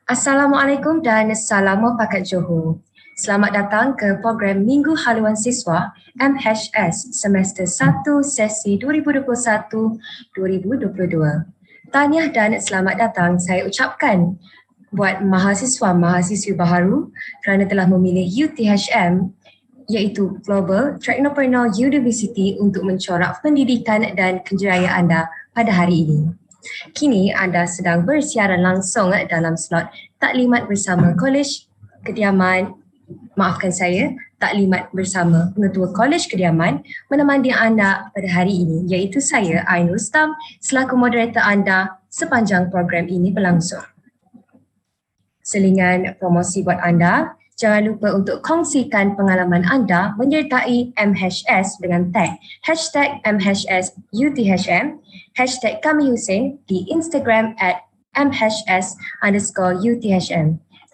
Assalamualaikum dan salam Pakat Johor. Selamat datang ke program Minggu Haluan Siswa MHS semester 1 sesi 2021-2022. Tahniah dan selamat datang saya ucapkan buat mahasiswa-mahasiswi baharu kerana telah memilih UTHM iaitu Global Technopreneur University untuk mencorak pendidikan dan kejayaan anda pada hari ini. Kini anda sedang bersiaran langsung dalam slot taklimat bersama Kolej Kediaman, taklimat bersama Pengetua Kolej Kediaman menemani anda pada hari ini iaitu saya Ain Rustam selaku moderator anda sepanjang program ini berlangsung. Selingan promosi buat anda, jangan lupa untuk kongsikan pengalaman anda menyertai MHS dengan tag #MHSUTHM, #Kami Hussein di Instagram @MHS_UTHM.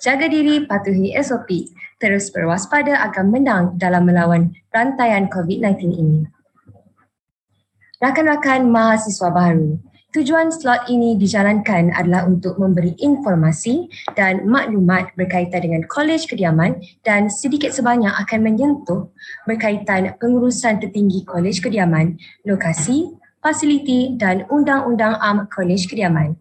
Jaga diri, patuhi SOP, terus berwaspada agar menang dalam melawan rantaian COVID-19 ini. Rakan-rakan mahasiswa baru, tujuan slot ini dijalankan adalah untuk memberi informasi dan maklumat berkaitan dengan Kolej Kediaman dan sedikit sebanyak akan menyentuh berkaitan pengurusan tertinggi Kolej Kediaman, lokasi, fasiliti dan undang-undang am Kolej Kediaman.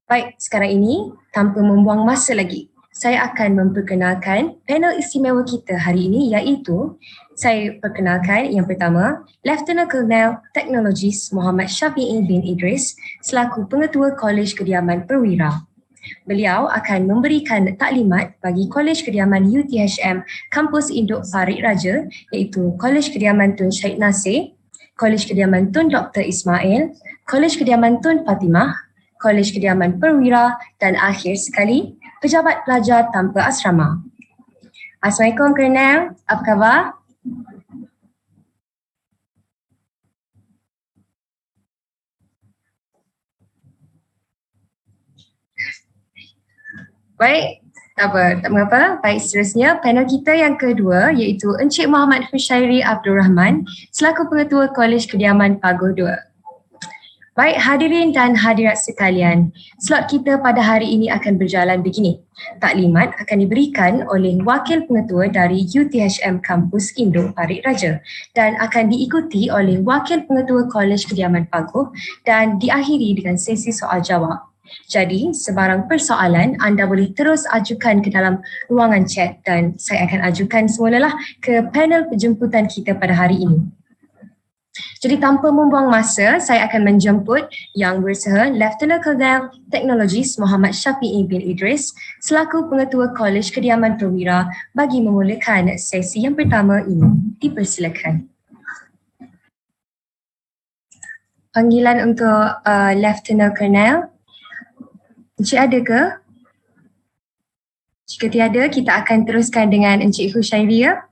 Baik, sekarang ini tanpa membuang masa lagi, saya akan memperkenalkan panel istimewa kita hari ini iaitu saya perkenalkan yang pertama, Lieutenant Colonel Teknologis Muhammad Syafi'i bin Idris selaku Pengetua Kolej Kediaman Perwira. Beliau akan memberikan taklimat bagi Kolej Kediaman UTHM Kampus Induk Farid Raja iaitu Kolej Kediaman Tun Syed Nasir, Kolej Kediaman Tun Dr. Ismail, Kolej Kediaman Tun Fatimah, Kolej Kediaman Perwira dan akhir sekali, Pejabat Pelajar Tanpa Asrama. Assalamualaikum Colonel, apa khabar? Baik, tak mengapa. Baik, seterusnya panel kita yang kedua iaitu Encik Muhammad Hushairi Abdul Rahman selaku Pengetua Kolej Kediaman Paguh 2. Baik hadirin dan hadirat sekalian, slot kita pada hari ini akan berjalan begini. Taklimat akan diberikan oleh Wakil Pengetua dari UTHM Kampus Induk Farid Raja dan akan diikuti oleh Wakil Pengetua Kolej Kediaman Paguh dan diakhiri dengan sesi soal jawab. Jadi, sebarang persoalan anda boleh terus ajukan ke dalam ruangan chat dan saya akan ajukan semulalah ke panel penjemputan kita pada hari ini. Jadi tanpa membuang masa, saya akan menjemput Yang Bersaha Lieutenant Colonel Teknologis Muhammad Syafi'i bin Idris selaku Pengetua Kolej Kediaman Perwira bagi memulakan sesi yang pertama ini. Dipersilakan. Panggilan untuk Lieutenant Colonel. Encik ada ke? Jika tiada, kita akan teruskan dengan Encik Hushairi ya.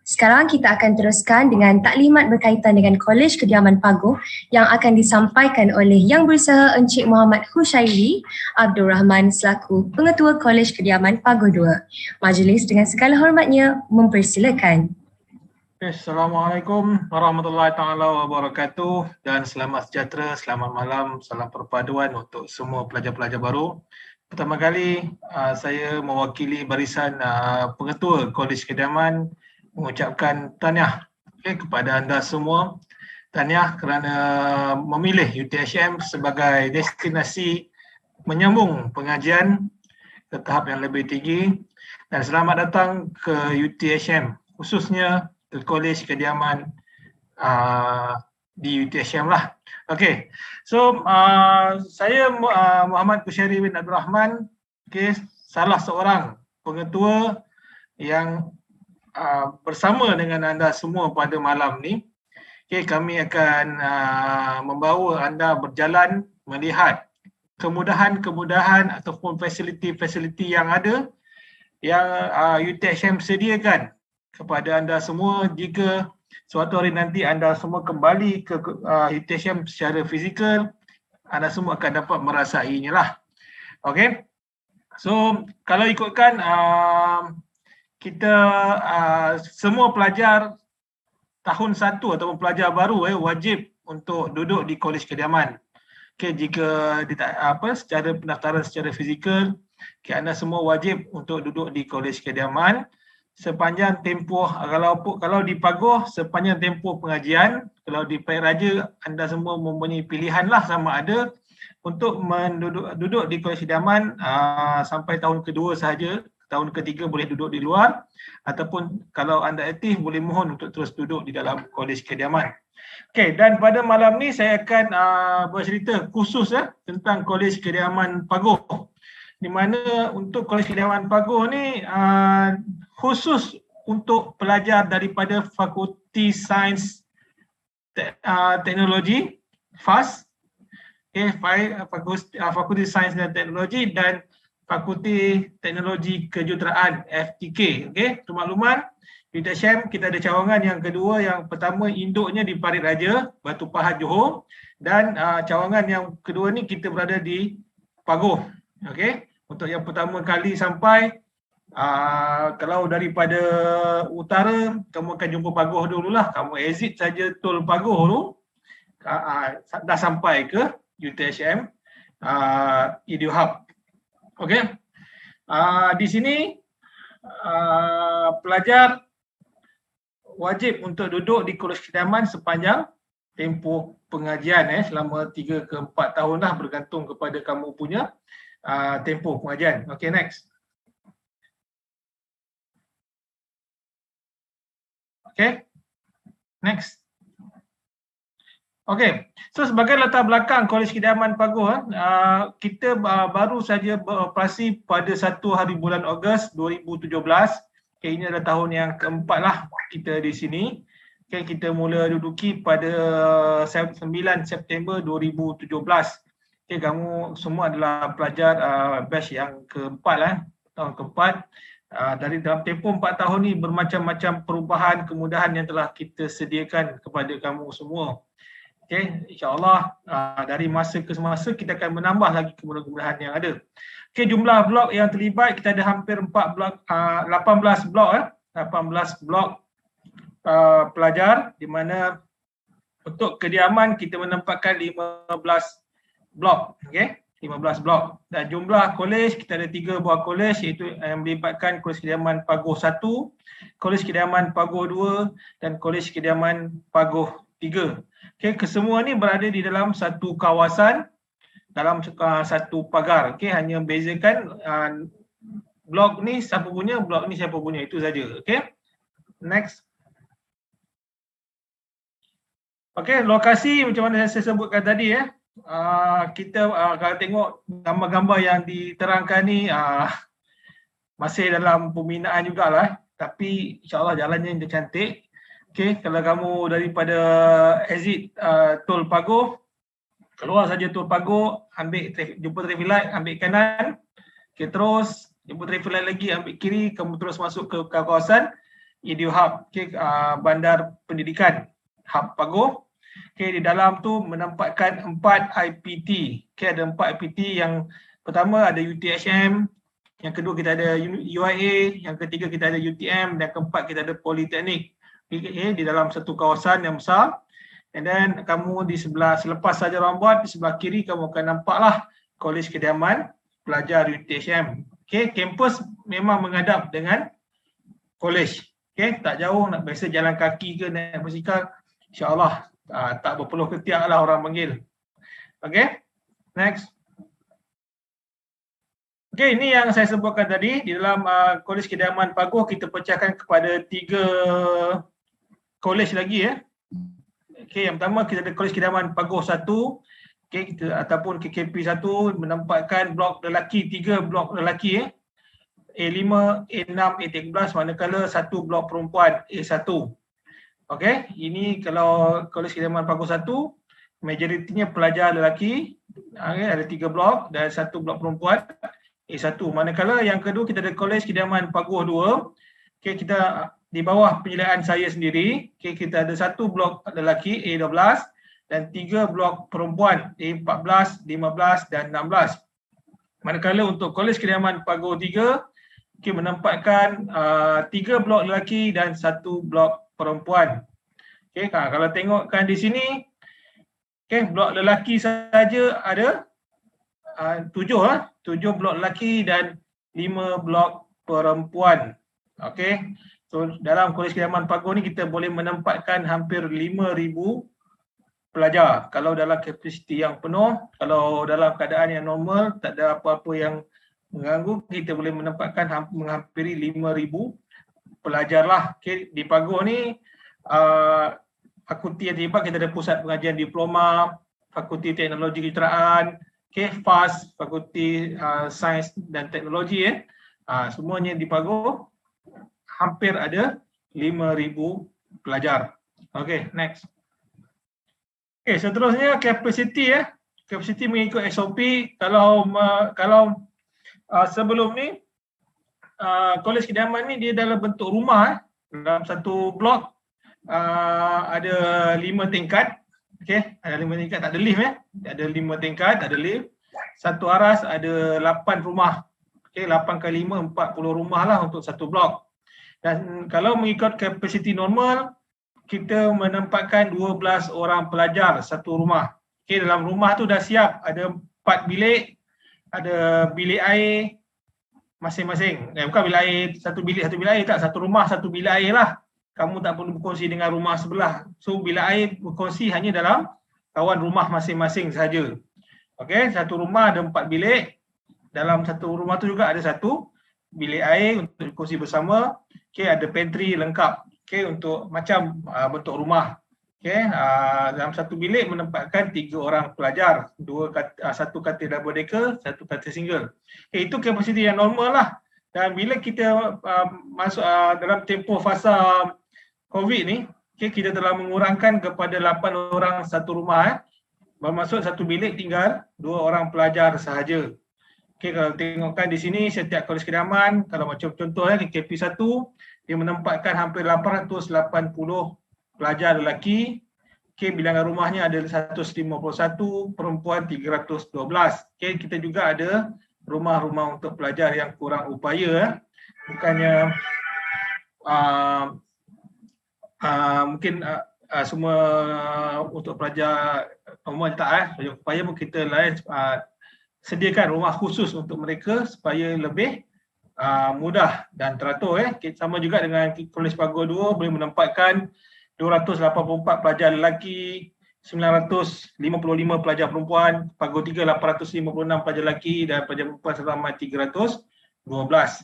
Sekarang kita akan teruskan dengan taklimat berkaitan dengan Kolej Kediaman Paguh yang akan disampaikan oleh Yang Bersaha Encik Muhammad Hushairi Abdul Rahman selaku Pengetua Kolej Kediaman Paguh 2. Majlis dengan segala hormatnya mempersilakan. Assalamualaikum warahmatullahi taala wabarakatuh dan selamat sejahtera, selamat malam, salam perpaduan untuk semua pelajar-pelajar baru. Pertama kali saya mewakili barisan Pengetua Kolej Kediaman mengucapkan tahniah kepada anda semua. Tahniah kerana memilih UTHM sebagai destinasi menyambung pengajian ke tahap yang lebih tinggi dan selamat datang ke UTHM, khususnya ke Kolej Kediaman di UTHM lah. Okey, so saya Muhammad Hushairi bin Abdul Rahman, salah seorang pengetua yang bersama dengan anda semua pada malam ni. Kami akan membawa anda berjalan melihat kemudahan-kemudahan ataupun fasiliti-fasiliti yang ada yang UTHM sediakan kepada anda semua jika suatu hari nanti anda semua kembali ke UTHM secara fizikal, anda semua akan dapat merasainya lah. Okey. So kalau ikutkan kita semua pelajar tahun 1 ataupun pelajar baru wajib untuk duduk di Kolej Kediaman. Okay, jika secara pendaftaran secara fizikal, okay, anda semua wajib untuk duduk di Kolej Kediaman sepanjang tempoh, kalau di Paguh sepanjang tempoh pengajian. Kalau di Paya Raja anda semua mempunyai pilihan lah sama ada untuk duduk di Kolej Kediaman sampai tahun kedua sahaja. Tahun ketiga boleh duduk di luar, ataupun kalau anda aktif boleh mohon untuk terus duduk di dalam Kolej Kediaman. Okey, dan pada malam ni saya akan bercerita khusus tentang Kolej Kediaman Paguh. Di mana untuk Kolej Kediaman Paguh ni khusus untuk pelajar daripada Fakulti Sains Teknologi FAS, Fakulti Sains dan Teknologi, dan Fakulti Teknologi Kejuruteraan FTK. Okey, untuk makluman, UiTM kita ada cawangan yang kedua, yang pertama induknya di Parit Raja, Batu Pahat, Johor, dan cawangan yang kedua ni kita berada di Paguh. Okey, untuk yang pertama kali sampai, kalau daripada utara kamu akan jumpa Paguh dululah, kamu exit saja tol Paguh tu, dah sampai ke UiTM Edu Hub. Okey, di sini pelajar wajib untuk duduk di Kolej Kediaman sepanjang tempoh pengajian selama 3 ke 4 tahun lah, bergantung kepada kamu punya tempoh pengajian. Okey, next. Okey, next. Okey, so sebagai latar belakang Kolej Kediaman Paguh, kita baru saja beroperasi pada 1 hari bulan Ogos 2017. Okay, ini adalah tahun yang keempat lah kita di sini. Okay, kita mula duduki pada 9 September 2017. Okay, kamu semua adalah pelajar batch yang keempat lah, tahun keempat. Dari dalam tempoh 4 tahun ni bermacam-macam perubahan, kemudahan yang telah kita sediakan kepada kamu semua. Okay, insyaAllah dari masa ke semasa kita akan menambah lagi kemudahan-kemudahan yang ada. Okay, jumlah blok yang terlibat kita ada hampir 18 blok 18 blok pelajar, di mana untuk kediaman kita menempatkan 15 blok. Okay, 15 blok. Dan jumlah kolej kita ada 3 buah kolej, iaitu yang melibatkan Kolej Kediaman Paguh 1, Kolej Kediaman Paguh 2 dan Kolej Kediaman Paguh 3. Okay, kesemua ni berada di dalam satu kawasan, dalam satu pagar. Okay, hanya bezakan blok ni siapa punya, blok ni siapa punya, itu saja. Okay, next. Okay, lokasi macam mana saya sebutkan tadi kita kalau tengok gambar-gambar yang diterangkan ni masih dalam pembinaan jugalah, tapi insyaAllah jalannya dia cantik. Okay, kalau kamu daripada exit tol Paguh, keluar saja tol Paguh, jumpa traffic light, ambil kanan. Okay, terus jumpa traffic light lagi, ambil kiri, kamu terus masuk ke kawasan Edu Hub, okay, Bandar Pendidikan Hub Paguh. Okay, di dalam tu menempatkan 4 IPT. Okay, ada 4 IPT. Yang pertama ada UTHM, yang kedua kita ada UIA, yang ketiga kita ada UTM, dan keempat kita ada Politeknik. Di dalam satu kawasan yang besar. And then kamu di sebelah, selepas saja rambut, di sebelah kiri kamu akan nampaklah Kolej Kediaman Pelajar UTHM. Okay, kampus memang menghadap dengan kolej. Okay, tak jauh, nak biasa jalan kaki ke naik basikal, insyaAllah tak berpeluh ketiak lah orang panggil. Okay, next. Okay, ini yang saya sebutkan tadi. Di dalam Kolej Kediaman Paguh kita pecahkan kepada 3 kolej lagi Okay, yang pertama kita ada Kolej Kediaman Paguh 1, okay, kita ataupun KKP 1 menempatkan blok lelaki, 3 blok lelaki A5, A6, A13, manakala 1 blok perempuan A1. Okay, ini kalau Kolej Kediaman Paguh 1 majoritinya pelajar lelaki, ada 3 blok dan 1 blok perempuan A1. Manakala yang kedua kita ada Kolej Kediaman Paguh 2, okay, kita di bawah penilaian saya sendiri, okay, kita ada 1 blok lelaki A12 dan 3 blok perempuan A14, 15 dan 16. Manakala untuk Kolej Kediaman Paguh 3, okay, menempatkan 3 blok lelaki dan 1 blok perempuan. Okay, kalau tengokkan di sini, Okey, blok lelaki saja ada 7 blok lelaki dan 5 blok perempuan. Okey. So dalam Kolej Kediaman Paguh ni kita boleh menempatkan hampir 5,000 pelajar. Kalau dalam kapasiti yang penuh, kalau dalam keadaan yang normal, tak ada apa-apa yang mengganggu, kita boleh menempatkan menghampiri 5,000 pelajar lah. Okay. Di Paguh ni, fakulti yang terlibat, kita ada pusat pengajian diploma, fakulti teknologi kejuruteraan, okay, FAS, fakulti sains dan teknologi. Semuanya di Paguh, hampir ada 5,000 pelajar. Okay, next. Okay, seterusnya kapasiti kapasiti mengikut SOP. Kalau sebelum ni Kolej Kediaman ni dia dalam bentuk rumah. Dalam satu blok ada 5 tingkat. Okey, ada 5 tingkat, tak ada lift Ada 5 tingkat, tak ada lift. Satu aras ada 8 rumah. Okey, 8 kali 5 40 rumah lah untuk satu blok. Dan kalau mengikut kapasiti normal, kita menempatkan 12 orang pelajar satu rumah. Okey, dalam rumah tu dah siap, ada 4 bilik, ada bilik air masing-masing. Bukan bilik air satu bilik air tak, satu rumah satu bilik air lah. Kamu tak perlu berkongsi dengan rumah sebelah. So bilik air berkongsi hanya dalam kawan rumah masing-masing saja. Okey, satu rumah ada 4 bilik. Dalam satu rumah tu juga ada satu bilik air untuk berkongsi bersama. Okey, ada pantry lengkap. Okey, untuk macam bentuk rumah. Okey, dalam satu bilik menempatkan 3 orang pelajar, satu katil double decker, satu katil single. Okey, itu kapasiti yang normal lah. Dan bila kita masuk dalam tempoh fasa COVID ni, okay, kita telah mengurangkan kepada 8 orang satu rumah. Bermaksud satu bilik tinggal 2 orang pelajar sahaja. Okay, kalau tengokkan di sini, setiap Kolej Kediaman, kalau macam contoh KP1, dia menempatkan hampir 880 pelajar lelaki. Okay, bilangan rumahnya ada 151, perempuan 312. Okay, kita juga ada rumah-rumah untuk pelajar yang kurang upaya. Bukannya mungkin semua untuk pelajar umum tak upaya pun kita lain sediakan rumah khusus untuk mereka supaya lebih mudah dan teratur. Sama juga dengan Kolej Paguh 2 boleh menempatkan 284 pelajar lelaki, 955 pelajar perempuan, Paguh 3 856 pelajar lelaki dan pelajar perempuan seramai 312.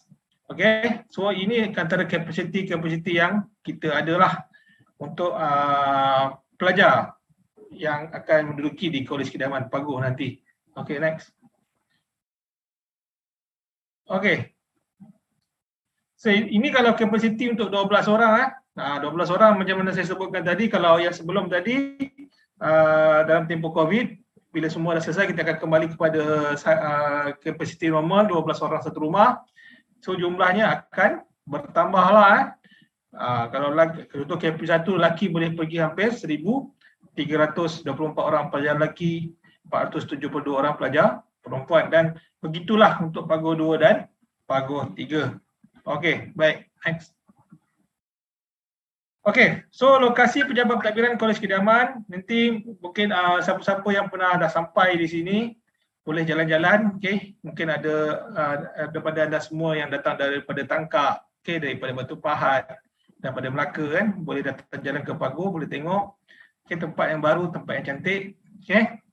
Okey, so ini antara kapasiti yang kita adalah untuk pelajar yang akan menduduki di Kolej Kediaman Paguh nanti. Okey, next. Okey. So ini kalau kapasiti untuk 12 orang 12 orang macam mana saya sebutkan tadi. Kalau yang sebelum tadi dalam tempoh COVID, bila semua dah selesai, kita akan kembali kepada kapasiti normal 12 orang satu rumah. So jumlahnya akan bertambah lah. Kalau contoh KP1 lelaki boleh pergi hampir 1,324 orang pelajar lelaki, 472 orang pelajar perempuan, dan begitulah untuk Paguh 2 dan Paguh 3. Okey, baik, next. Okey, so lokasi pejabat pentadbiran Kolej Kediaman, nanti mungkin siapa-siapa yang pernah dah sampai di sini boleh jalan-jalan. Okey, mungkin ada daripada anda semua yang datang daripada Tangkak, okey, daripada Batu Pahat, daripada Melaka boleh datang jalan ke Paguh, boleh tengok. Okey, tempat yang baru, tempat yang cantik. Okey.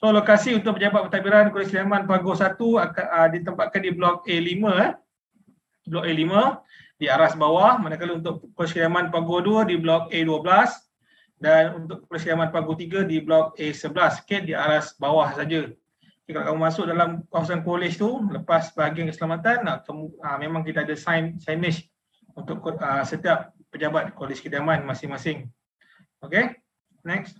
So lokasi untuk pejabat pentadbiran Kolej Kediaman Paguh 1 akan ditempatkan di blok A5 blok A5 di aras bawah, manakala untuk Kolej Kediaman Paguh 2 di blok A12 dan untuk Kolej Kediaman Paguh 3 di blok A11, okay, di aras bawah saja. Okay, kalau kamu masuk dalam kawasan kolej tu, lepas bahagian keselamatan, memang kita ada signage untuk setiap pejabat Kolej Kediaman masing-masing. Okay, next.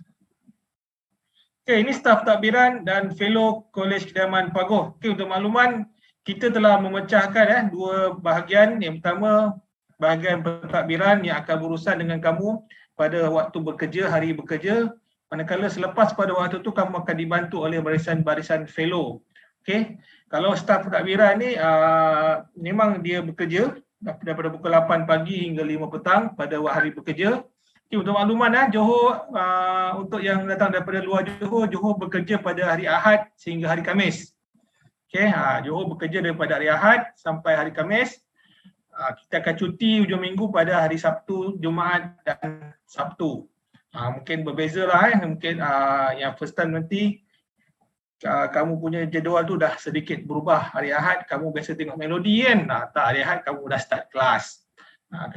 Okay, ini staf tadbiran dan fellow Kolej Kediaman Paguh. Okay, untuk makluman, kita telah memecahkan dua bahagian. Yang pertama, bahagian pentadbiran yang akan berurusan dengan kamu pada waktu bekerja, hari bekerja. Manakala selepas pada waktu itu kamu akan dibantu oleh barisan-barisan fellow. Okey. Kalau staf pentadbiran ni memang dia bekerja daripada pukul 8 pagi hingga 5 petang pada hari bekerja. Okay, untuk makluman Johor untuk yang datang daripada luar Johor, Johor bekerja pada hari Ahad sehingga hari Khamis. Okay, Johor bekerja daripada hari Ahad sampai hari Khamis. Kita akan cuti hujung minggu pada hari Sabtu, Jumaat dan Sabtu. Mungkin berbeza lah mungkin yang first time nanti kamu punya jadual tu dah sedikit berubah. Hari Ahad kamu biasa tengok melodi kan, tak, hari Ahad kamu dah start kelas.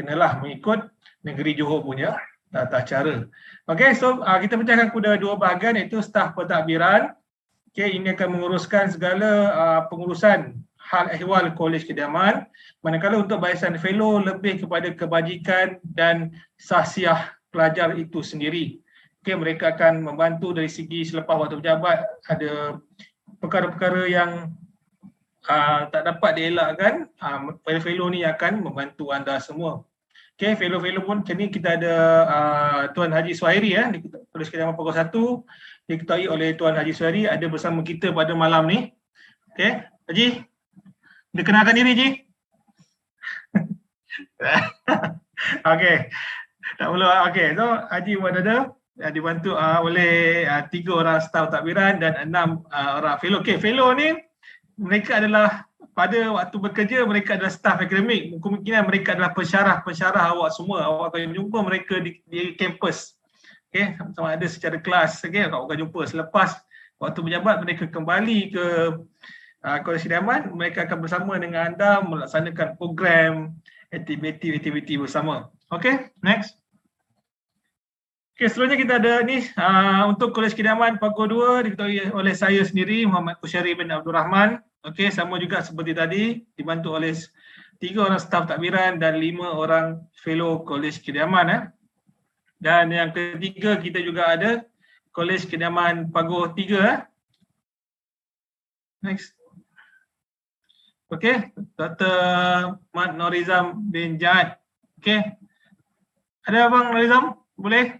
Kenalah mengikut negeri Johor punya tata cara. Okay, so kita pecahkan kepada dua bahagian iaitu staf pentadbiran. Okay, ini akan menguruskan segala pengurusan hal ehwal Kolej Kediaman, manakala untuk barisan fellow lebih kepada kebajikan dan sahsiah pelajar itu sendiri. Okay, mereka akan membantu dari segi selepas waktu pejabat ada perkara-perkara yang tak dapat dielakkan, fellow ni akan membantu anda semua. Okay, fellow-fellow pun kini kita ada Tuan Haji Suhairi di Kolej Kediaman Pokok 1, diketuai oleh Tuan Haji Suhairi ada bersama kita pada malam ni. Okay, Haji, dikenalkan diri Haji. Okay, tak perlu. Okay, so Haji berada dibantu oleh 3 orang staf takbiran dan 6 orang fellow. Okay, fellow ni mereka adalah pada waktu bekerja mereka adalah staf akademik. Kemungkinan mereka adalah pensyarah awak semua. Awak akan jumpa mereka di kampus. Okay, sama ada secara kelas. Okay, awak akan jumpa selepas waktu pejabat mereka kembali ke Kolej Kediaman, mereka akan bersama dengan anda melaksanakan program aktiviti bersama. Okay, next. Okay, seterusnya kita ada ni untuk Kolej Kediaman Pagoh 2 diketuai oleh saya sendiri Muhammad Qusyari bin Abdul Rahman. Okay, sama juga seperti tadi dibantu oleh 3 orang staf takbiran dan 5 orang fellow Kolej Kediaman. Dan yang ketiga kita juga ada Kolej Kediaman Pagoh 3. Next. Okay, Dr. Mat Norizam bin Jad. Okay, ada Abang Norizam? Boleh?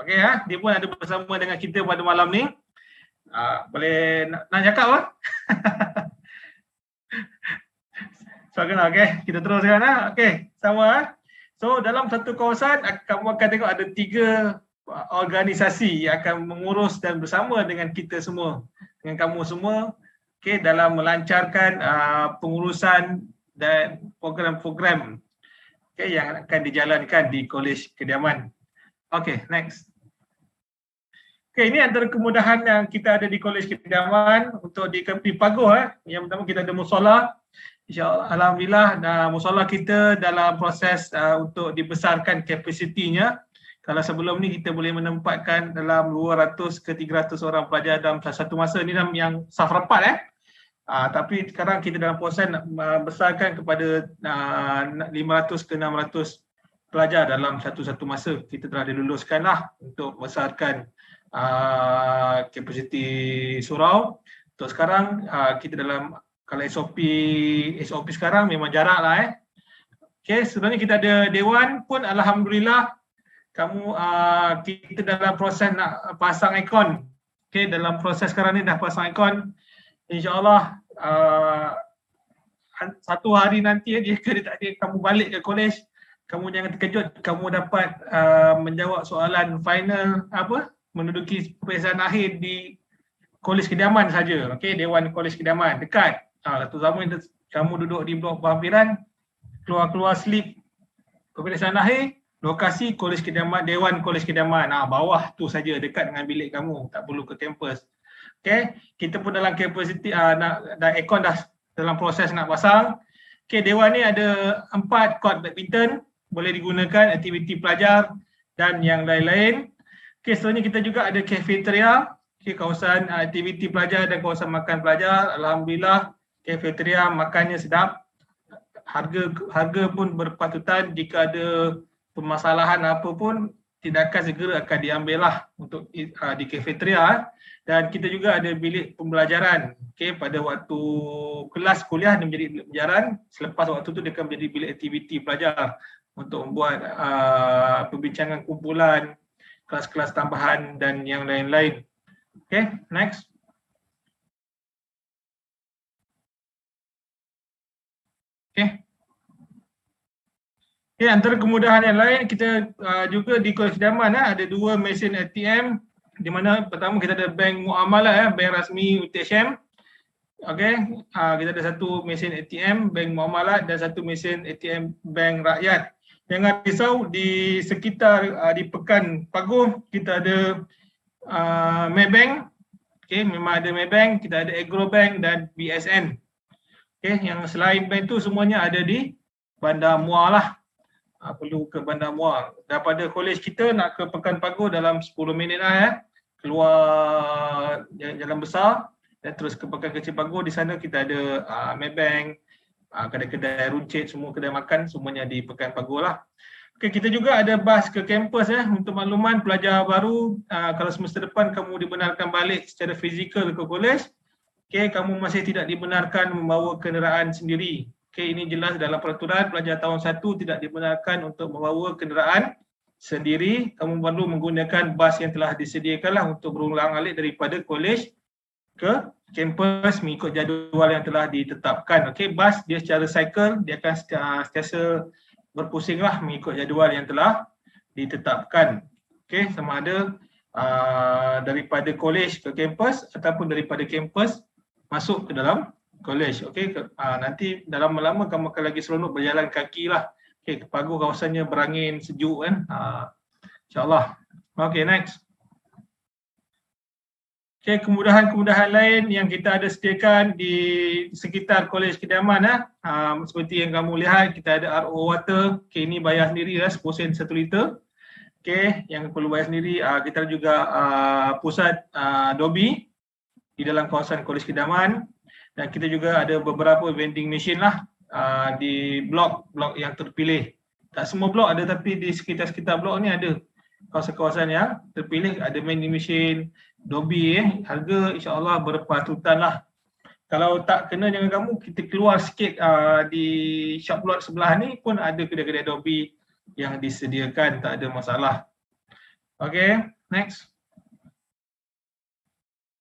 Okay, dia pun ada bersama dengan kita pada malam ni. Boleh nak cakap apa? So, okay, kita teruskan. Okay, sama. So, dalam satu kawasan, kamu akan tengok ada 3 organisasi yang akan mengurus dan bersama dengan kita semua, dengan kamu semua, okay, dalam melancarkan pengurusan dan program-program yang akan dijalankan di Kolej Kediaman. Okay, next. Okay, ini antara kemudahan yang kita ada di Kolej Kediaman untuk di Pagoh. Yang pertama kita ada musola. InsyaAllah, alhamdulillah, musola kita dalam proses untuk dibesarkan kapasitinya. Kalau sebelum ni kita boleh menempatkan dalam 200 ke 300 orang pelajar dalam satu masa. Ini dalam yang saf rapat. Tapi sekarang kita dalam proses nak besarkan kepada 500 ke 600 pelajar dalam satu masa. Kita telah diluluskan lah untuk besarkan kapasiti surau. Untuk sekarang kita dalam, kalau SOP sekarang memang jarak lah. Okay, sebenarnya kita ada Dewan pun alhamdulillah kita dalam proses nak pasang ikon. Okay, dalam proses sekarang ni dah pasang ikon. InsyaAllah satu hari nanti jika dia tak ada kamu balik ke kolej, kamu jangan terkejut, kamu dapat menjawab soalan final menduduki peperiksaan akhir di Kolej Kediaman saja. Okey, Dewan Kolej Kediaman dekat. Satu zaman kamu duduk di blok parlimen, keluar slip peperiksaan akhir, lokasi Kolej Kediaman, Dewan Kolej Kediaman. Bawah tu saja dekat dengan bilik kamu, tak perlu ke kampus. Okey, kita pun dalam kapasiti dah aircon dah dalam proses nak pasang. Okey, Dewan ni ada 4 court badminton boleh digunakan aktiviti pelajar dan yang lain-lain. Okey, seterusnya kita juga ada cafeteria, kawasan aktiviti pelajar dan kawasan makan pelajar. Alhamdulillah, cafeteria makannya sedap. Harga pun berpatutan. Jika ada permasalahan apa pun, tindakan segera akan diambil lah untuk di cafeteria. Dan kita juga ada bilik pembelajaran. Pada waktu kelas kuliah dia menjadi bilik pembelajaran. Selepas waktu tu dia akan menjadi bilik aktiviti pelajar untuk membuat perbincangan kumpulan, kelas-kelas tambahan dan yang lain-lain. Okay, next. Okay. Okay, antara kemudahan yang lain kita juga di Kolej Kedaman ada 2 mesin ATM, di mana pertama kita ada bank muamalah bank rasmi UTSM. Okey, kita ada 1 mesin ATM bank muamalah dan 1 mesin ATM bank rakyat. Jangan risau, di sekitar di Pekan Paguh kita ada Maybank. Okey, memang ada Maybank, kita ada Agrobank dan BSN. Okey, yang selain bank tu semuanya ada di Bandar Muar lah. Perlu ke Bandar Muar. Daripada kolej kita nak ke Pekan Paguh dalam 10 minit lah keluar jalan besar dan terus ke Pekan Kecil Paguh. Di sana kita ada Maybank, kedai-kedai runcit, semua kedai makan semuanya di Pekan Paguh lah. Okay, kita juga ada bas ke kampus untuk makluman pelajar baru, kalau semester depan kamu dibenarkan balik secara fizikal ke kolej, okay, kamu masih tidak dibenarkan membawa kenderaan sendiri. Okay, ini jelas dalam peraturan, pelajar tahun 1 tidak dibenarkan untuk membawa kenderaan sendiri. Kamu perlu menggunakan bas yang telah disediakanlah untuk berulang-alik daripada kolej ke kampus mengikut jadual yang telah ditetapkan. Okey, bas dia secara cycle, dia akan sentiasa berpusinglah mengikut jadual yang telah ditetapkan. Okey, sama ada daripada kolej ke kampus ataupun daripada kampus masuk ke dalam kolej. Okey, nanti dalam lama kamu akan lagi seronok berjalan kaki lah. Okey, Paguh kawasannya berangin sejuk kan. InsyaAllah. Okey, next. Okay, kemudahan-kemudahan lain yang kita ada sediakan di sekitar Kolej Kedaman seperti yang kamu lihat, kita ada RO water. Okay, ini bayar sendiri lah, 10 sen 1 liter. Okay, yang perlu bayar sendiri. Kita juga pusat Dobi di dalam kawasan Kolej Kedaman, dan kita juga ada beberapa vending machine lah di blok yang terpilih. Tak semua blok ada, tapi di sekitar-sekitar blok ni ada kawasan-kawasan yang terpilih ada vending machine Dobi. Harga insya-Allah berpatutan lah. Kalau tak kena dengan kamu, kita keluar sikit di shop lot sebelah ni pun ada kedai-kedai Dobi yang disediakan, tak ada masalah. Okay, next.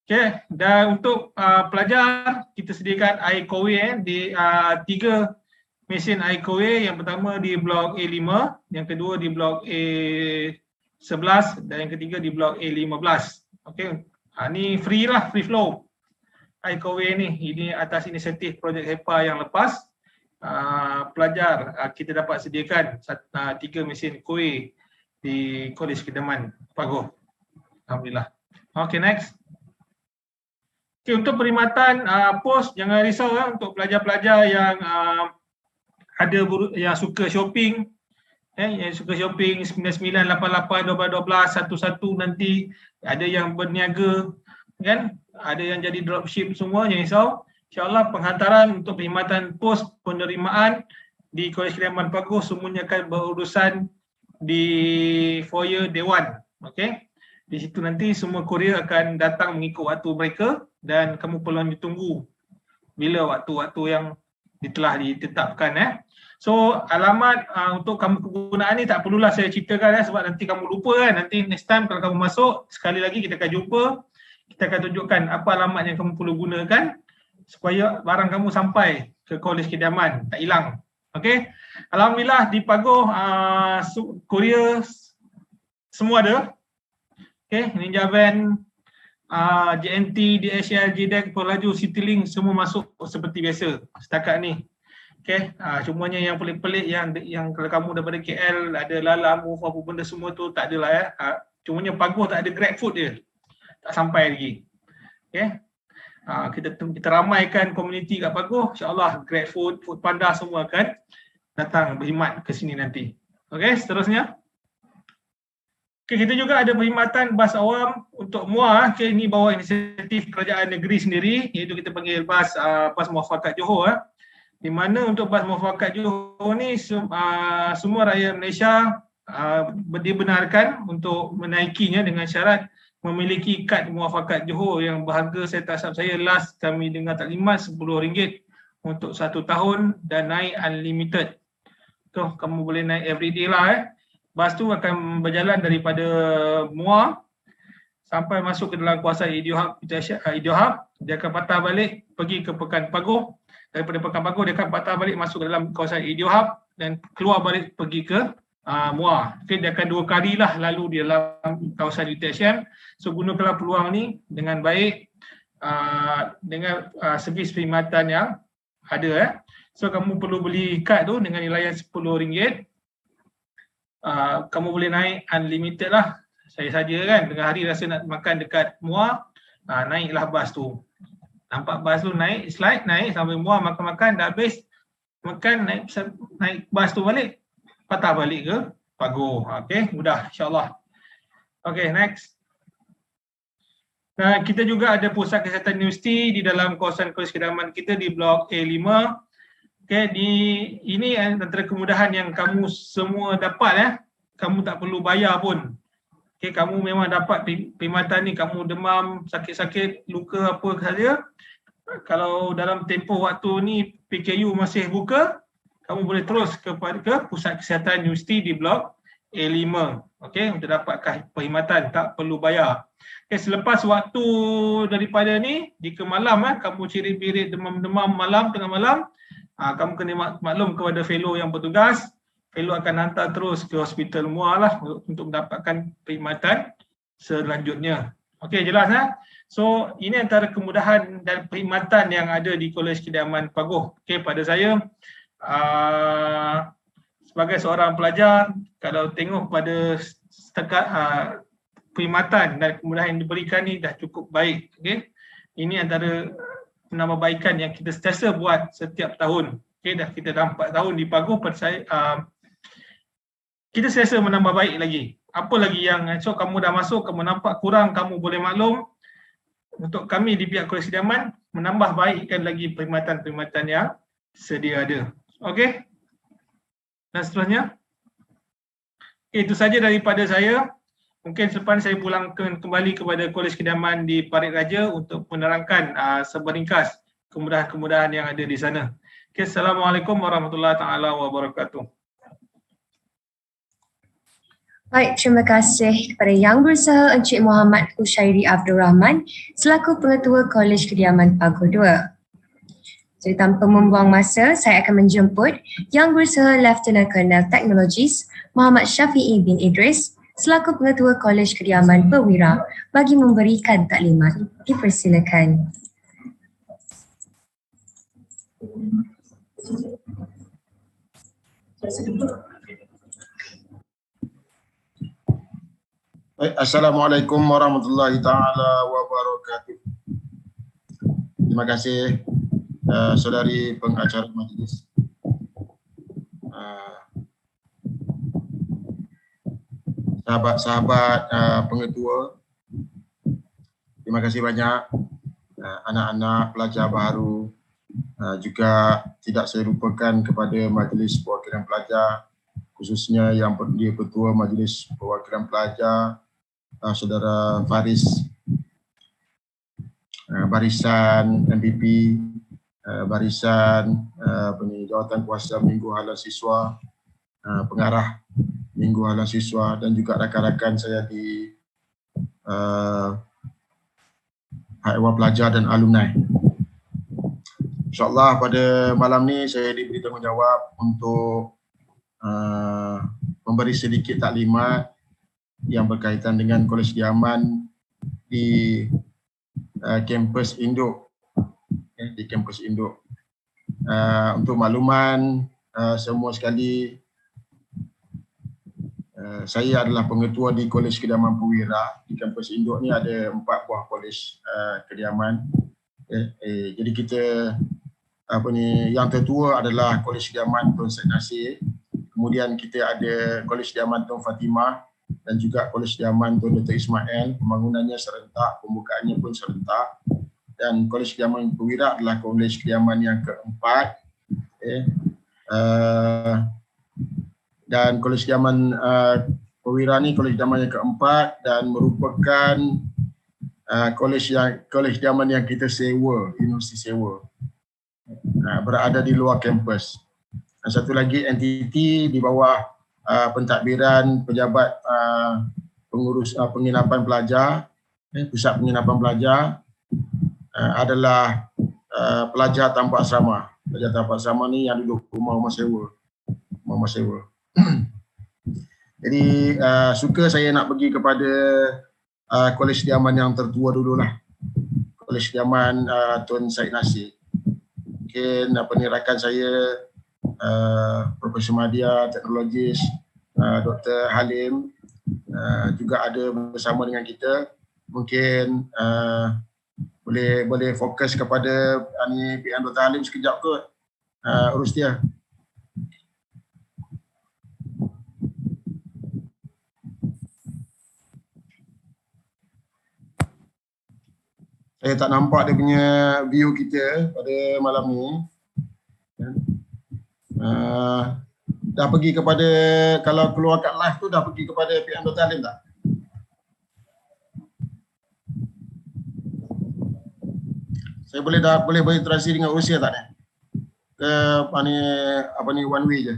Okay, dan untuk pelajar kita sediakan air kowe di 3 mesin air kowe. Yang pertama di blok A5, yang kedua di blok A11 dan yang ketiga di blok A15. Okay, ni free lah, free flow air kowe ni. Ini atas inisiatif projek HEPA yang lepas. Pelajar kita dapat sediakan 3 mesin kowe di Kolej Kedaman Paguh. Alhamdulillah. Okay, next. Okay, untuk perkhidmatan pos, jangan risau untuk pelajar-pelajar yang yang suka shopping, yang suka shopping 99, 88, 12, 11 nanti ada yang berniaga kan, ada yang jadi dropship semua, jangan risau. InsyaAllah penghantaran untuk perkhidmatan pos penerimaan di Kolej Kedaman Paguh semuanya akan berurusan di foyer Dewan. Okey, di situ nanti semua kurier akan datang mengikut waktu mereka dan kamu perlu ditunggu bila waktu-waktu yang telah ditetapkan. So alamat untuk kamu kegunaan ni tak perlulah saya ceritakan sebab nanti kamu lupa kan. Nanti next time kalau kamu masuk, sekali lagi kita akan jumpa, kita akan tunjukkan apa alamat yang kamu perlu gunakan supaya barang kamu sampai ke Kolej Kedaman, tak hilang. Okey, alhamdulillah di Paguh kurier semua ada. Okey, Ninja Van, JNT, DHL, JDEC, Pelaju, Citylink semua masuk seperti biasa setakat ni. Okay, cumanya yang pelik-pelik yang kalau kamu daripada KL ada Lala, Move, apa benda semua tu tak adalah Cumanya Paguh tak ada Grab Food dia. Tak sampai lagi. Okay. Kita ramaikan komuniti kat Paguh, insya-Allah Grab Food, Food Panda semua akan datang berkhidmat ke sini nanti. Okay, seterusnya. Okay, kita juga ada perkhidmatan bas awam untuk MUA. Okay, ini bawah inisiatif kerajaan negeri sendiri, iaitu kita panggil bas Muafakat Johor. Di mana untuk bas Muafakat Johor ni semua rakyat Malaysia dibenarkan untuk menaikinya dengan syarat memiliki kad Muafakat Johor yang berharga, saya tak salah saya last kami dengar taklimat RM10 untuk 1 tahun dan naik unlimited. Tu kamu boleh naik everyday lah. Bas tu akan berjalan daripada Muar sampai masuk ke dalam kawasan Idiohab. Dia akan patah balik pergi ke Pekan Paguh. Daripada Pekan Paguh dia akan patah balik masuk ke dalam kawasan Idiohab. dan keluar balik pergi ke Muar. Okay, dia akan 2 kali lah lalu di dalam kawasan detection. So gunakanlah peluang ni dengan baik dengan servis perkhidmatan yang ada. So kamu perlu beli kad tu dengan nilai RM10. Kamu boleh naik unlimited lah. Saya saja kan tengah hari rasa nak makan dekat Muar, naiklah bas tu. Nampak bas tu naik, slide naik sampai Muar, makan-makan, dah habis makan, naik bas tu balik, patah balik ke Pagoh. Okay, mudah insyaAllah. Okay, next. Kita juga ada pusat kesihatan universiti di dalam kawasan Kolej Kediaman kita di Blok A5. Okay, ini antara kemudahan yang kamu semua dapat. Kamu tak perlu bayar pun. Okay, kamu memang dapat perkhidmatan ni, kamu demam, sakit-sakit, luka apa saja. Kalau dalam tempoh waktu ni PKU masih buka, kamu boleh terus ke pusat kesihatan universiti di Blok A5. Okay, untuk dapatkan perkhidmatan, tak perlu bayar. Okay, selepas waktu daripada ni, jika malam kamu cirit-birit demam-demam malam, tengah malam, kamu kena maklum kepada fellow yang bertugas. Fellow akan hantar terus ke hospital Muar lah untuk mendapatkan perkhidmatan selanjutnya. Okey, jelas So, ini antara kemudahan dan perkhidmatan yang ada di Kolej Kediaman Pagoh. Okey, pada saya sebagai seorang pelajar, kalau tengok pada setakat perkhidmatan dan kemudahan yang diberikan ni dah cukup baik. Okey, ini antara penambahbaikan yang kita sentiasa buat setiap tahun. Okey, kita dah 4 tahun di Pagoh, pada saya kita sentiasa menambah baik lagi. Apa lagi yang kamu dah masuk, kamu nampak kurang, kamu boleh maklum. Untuk kami di pihak Kolej Kediaman, menambah baikkan lagi perkhidmatan-perkhidmatan yang sedia ada. Okey. Dan seterusnya. Okay, itu saja daripada saya. Mungkin selepas saya pulangkan kembali kepada Kolej Kediaman di Parit Raja untuk menerangkan seberingkas kemudahan-kemudahan yang ada di sana. Okay, Assalamualaikum warahmatullahi taala wabarakatuh. Baik, terima kasih kepada Yang Berusaha Encik Muhammad Kushairi Abdul Rahman selaku Pengetua Kolej Kediaman Pagoh 2. Jadi tanpa membuang masa, saya akan menjemput Yang Berusaha Lieutenant Colonel Technologies Muhammad Syafiee bin Idris selaku Pengetua Kolej Kediaman Perwira bagi memberikan taklimat. Dipersilakan. Assalamualaikum warahmatullahi taala wabarakatuh. Terima kasih saudari pengacara majlis. Sahabat-sahabat pengetua, terima kasih banyak. Anak-anak pelajar baru, juga tidak saya lupakan kepada Majlis Perwakilan Pelajar, khususnya yang dia Ketua Majlis Perwakilan Pelajar, Saudara Faris, barisan MPP, barisan Jawatan Kuasa Minggu Hala Siswa, pengarah Minggu Hala Siswa, dan juga rakan-rakan saya di Hak Ehwal Pelajar dan Alumni. InsyaAllah pada malam ni saya diberi tanggungjawab untuk memberi sedikit taklimat yang berkaitan dengan Kolej Kediaman di kampus induk. Di kampus induk. Untuk makluman semua sekali, saya adalah pengetua di Kolej Kediaman Perwira. Di kampus induk ni ada 4 buah kolej kediaman. Jadi kita yang tertua adalah Kolej Kediaman Tun Syed Nasir. Kemudian kita ada Kolej Kediaman Tun Fatimah dan juga Kolej Kediaman Tun Dr. Ismail. Pembangunannya serentak, pembukaannya pun serentak. Dan Kolej Kediaman Perwira adalah Kolej Kediaman yang keempat. Dan Kolej Kediaman Perwira ni Kolej Kediaman yang keempat dan merupakan kolej kediaman yang kita sewa, universiti sewa, berada di luar kampus. Dan satu lagi entiti di bawah pentadbiran pejabat pengurus penginapan pelajar, pusat penginapan pelajar, adalah pelajar tanpa asrama. Pelajar tanpa asrama ni yang duduk rumah-rumah sewa. Muhammad Sewa. Jadi suka saya nak pergi kepada Kolej Kediaman yang tertua dululah. Kolej Kediaman Tun Syed Nasir. Mungkin rakan saya Profesor Madya, teknologis, Dr. Halim juga ada bersama dengan kita. Mungkin boleh fokus kepada PM Dr. Halim sekejap kot, urus dia. Saya tak nampak dia punya view kita pada malam ni. Dah pergi kepada, kalau keluar kat live tu dah pergi kepada PM Dr. Halim tak? Saya boleh berinteraksi dengan Rusia tak ni? Ke apa ni one way je?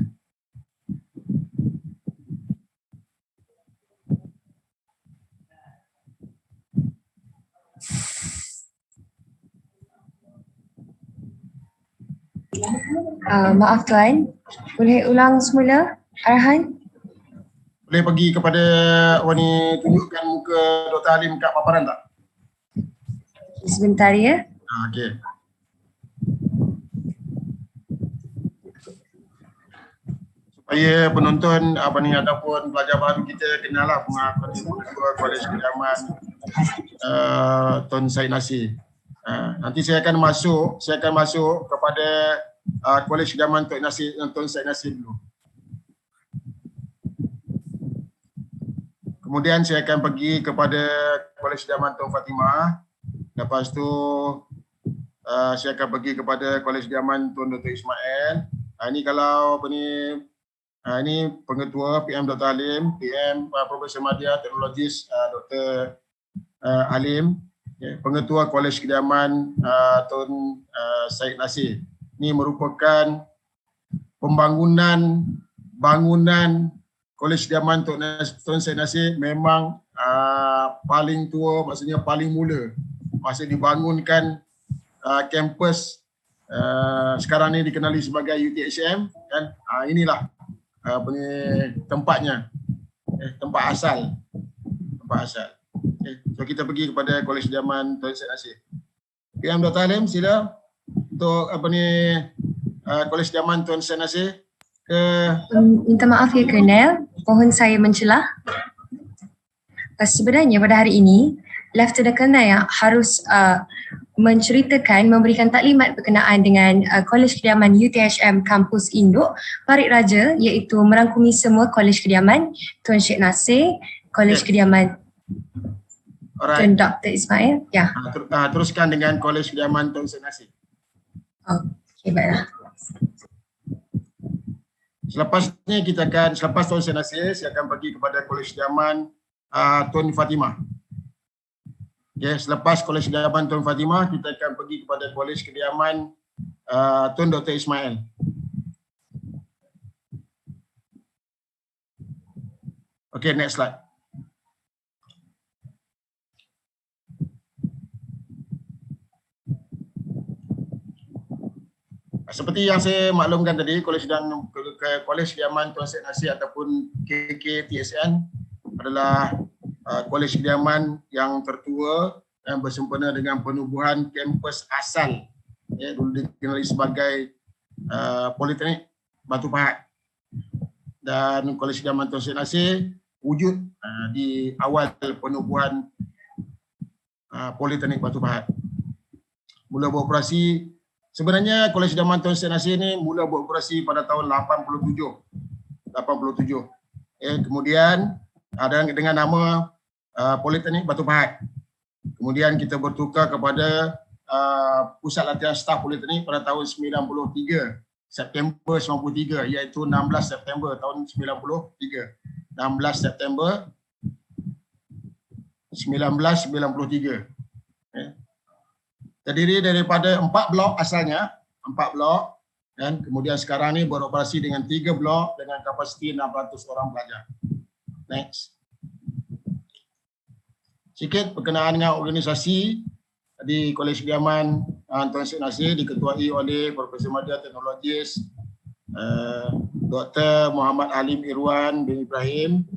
Maaf Tuan, boleh ulang semula arahan? Boleh pergi kepada tunjukkan muka Dr. Halim kat paparan tak? Sebentar ya. Okey. Supaya penonton ataupun pelajar baru kita kenal lah Kolej Kediaman Tun Syed Nasir. Nanti saya akan masuk kepada Kolej Kediaman Tun Syed Nasir dulu. Kemudian saya akan pergi kepada Kolej Kediaman Tun Fatimah. Lepas tu saya akan pergi kepada Kolej Kediaman Tun Dr. Ismail. Ini kalau ini pengetua PM Dr. Halim, PM Profesor Madya, teknologis Dr. Halim, pengetua Kolej Kediaman Tun Syed Nasir. Ini merupakan bangunan Kolej Kediaman Tun Syed Nasir memang paling tua, maksudnya paling mula masa dibangunkan kampus sekarang ni dikenali sebagai UTHM kan. Inilah tempatnya, tempat asal. So kita pergi kepada Kolej Kediaman Tun Syed Nasir. PM Dr. Halim, sila untuk Kolej Kediaman Tun Syed Nasir ke. Minta maaf ya Colonel, mohon saya mencelah. Sebenarnya pada hari ini Lieutenant Colonel yang harus memberikan taklimat berkenaan dengan Kolej Kediaman UTHM Kampus Induk Parit Raja, iaitu merangkumi semua Kolej Kediaman Tun Syed Nasir, Kolej Kediaman Tun Dr. Ismail. Ya. Teruskan dengan Kolej Kediaman Tun Syed Nasir. Okey, baiklah. Selepas Tun Syed Nasir, saya akan pergi kepada Kolej Kediaman Tun Fatimah. Okay, selepas Kolej Kediaman Tun Fatimah, kita akan pergi kepada Kolej Kediaman Tun Dr. Ismail. Okay, next slide. Seperti yang saya maklumkan tadi, Kolej Kediaman Tun Syed Nasir ataupun KKTSN adalah Kolej Kediaman yang tertua yang bersempena dengan penubuhan kampus asal, dulu dikenali sebagai Politeknik Batu Pahat. Dan Kolej Kediaman Tun Syed Nasir wujud di awal penubuhan Politeknik Batu Pahat. Mula beroperasi, sebenarnya Kolej Kediaman Tun Syed Nasir ni mula beroperasi pada tahun 87. Kemudian ada dengan nama Politeknik Batu Pahat. Kemudian kita bertukar kepada Pusat Latihan Staf Politeknik pada tahun 93, September 93, iaitu 16 September tahun 93. 16 September 1993. Terdiri daripada 4 blok asalnya, 4 blok, dan kemudian sekarang ni beroperasi dengan 3 blok dengan kapasiti 600 orang pelajar. Next. Sikit berkenaan dengan organisasi di Kolej Kediaman Tun Syed Nasir, diketuai oleh Profesor Madya, teknologis Dr. Muhammad Halim Irwan bin Ibrahim,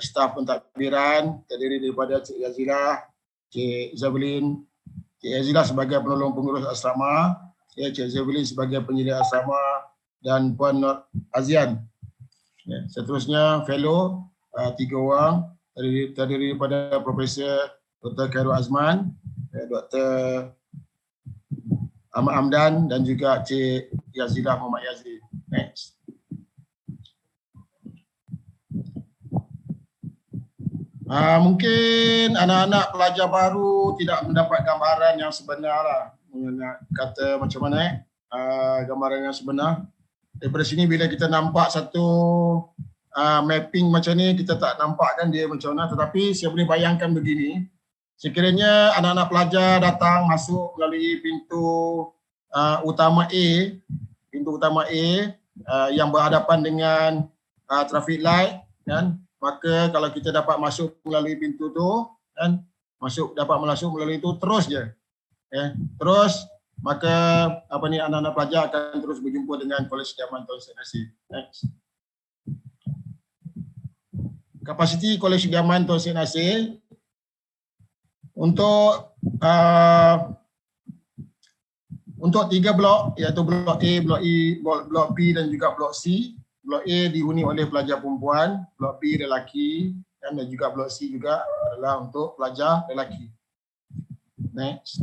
staf pentadbiran terdiri daripada Cik Yazilah, Cik Zablin, Cik Yazilah sebagai penolong pengurus asrama, Cik Zablin sebagai penyedia asrama dan Puan Nur Azian. Seterusnya fellow 3 orang terdiri daripada Profesor Dr. Khairul Azman, Dr. Ahmad Hamdan dan juga Cik Yazilah Muhammad Yazri. Next. Mungkin anak-anak pelajar baru tidak mendapat gambaran yang sebenar lah. Kata macam mana gambaran yang sebenar. Daripada sini bila kita nampak satu mapping macam ni, kita tak nampak kan dia macam mana. Tetapi saya boleh bayangkan begini. Sekiranya anak-anak pelajar datang masuk melalui pintu utama A, yang berhadapan dengan traffic light, kan? Maka kalau kita dapat masuk melalui pintu tu, kan? Dapat masuk melalui itu terus je. Terus maka anak-anak pelajar akan terus berjumpa dengan Kolej Kediaman Tun Syed Nasir. Next. Kapasiti Kolej Kediaman Tun Syed Nasir untuk 3 blok, iaitu blok A, blok E, blok B dan juga blok C. Blok A dihuni oleh pelajar perempuan, blok B lelaki dan juga blok C juga adalah untuk pelajar lelaki. Next.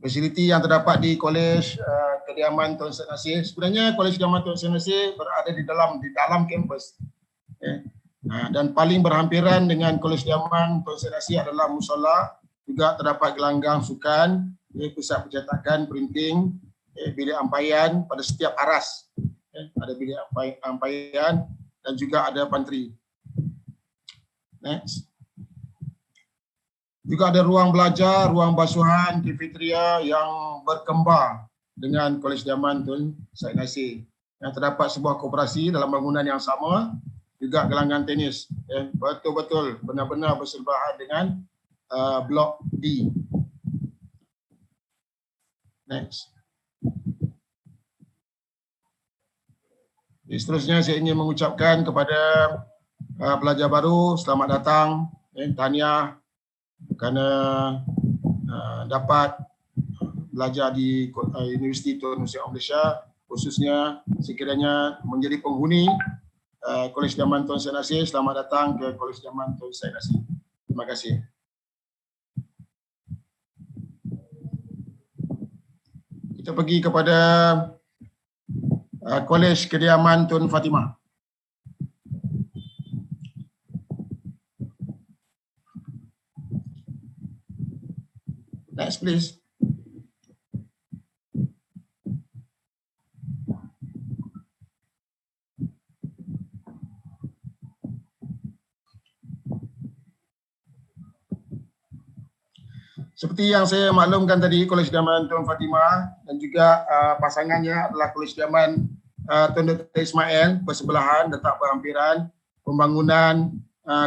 Fasiliti yang terdapat di Kolej Kediaman Tun Syed Nasir. Sebenarnya Kolej Kediaman Tun Syed Nasir berada di dalam kampus. Dan paling berhampiran dengan Kolej Kediaman Tun Syed Nasir adalah musola, juga terdapat gelanggang sukan, pusat percetakan, printing, bilik ampaian pada setiap aras. Ada bilik ampaian dan juga ada pantry. Next. Juga ada ruang belajar, ruang basuhan, kafeteria yang berkembar dengan Kolej Kediaman Tun Syed Nasir. Yang terdapat sebuah koperasi dalam bangunan yang sama, juga gelanggang tenis. Betul-betul benar-benar bersebelahan dengan blok D. Next. Seterusnya saya ingin mengucapkan kepada pelajar baru selamat datang, tahniah kerana dapat belajar di Universiti Tun Hussein Malaysia, khususnya sekiranya menjadi penghuni Kolej Kediaman Tun Syed Nasir. Selamat datang ke Kolej Kediaman Tun Syed Nasir. Terima kasih. Kita pergi kepada Kolej Kediaman Tun Fatimah. Next please. Seperti yang saya maklumkan tadi, Kolej Kediaman Tun Fatimah dan juga pasangannya adalah Kolej Kediaman Tun Dr. Ismail bersebelahan, letak berhampiran. Pembangunan,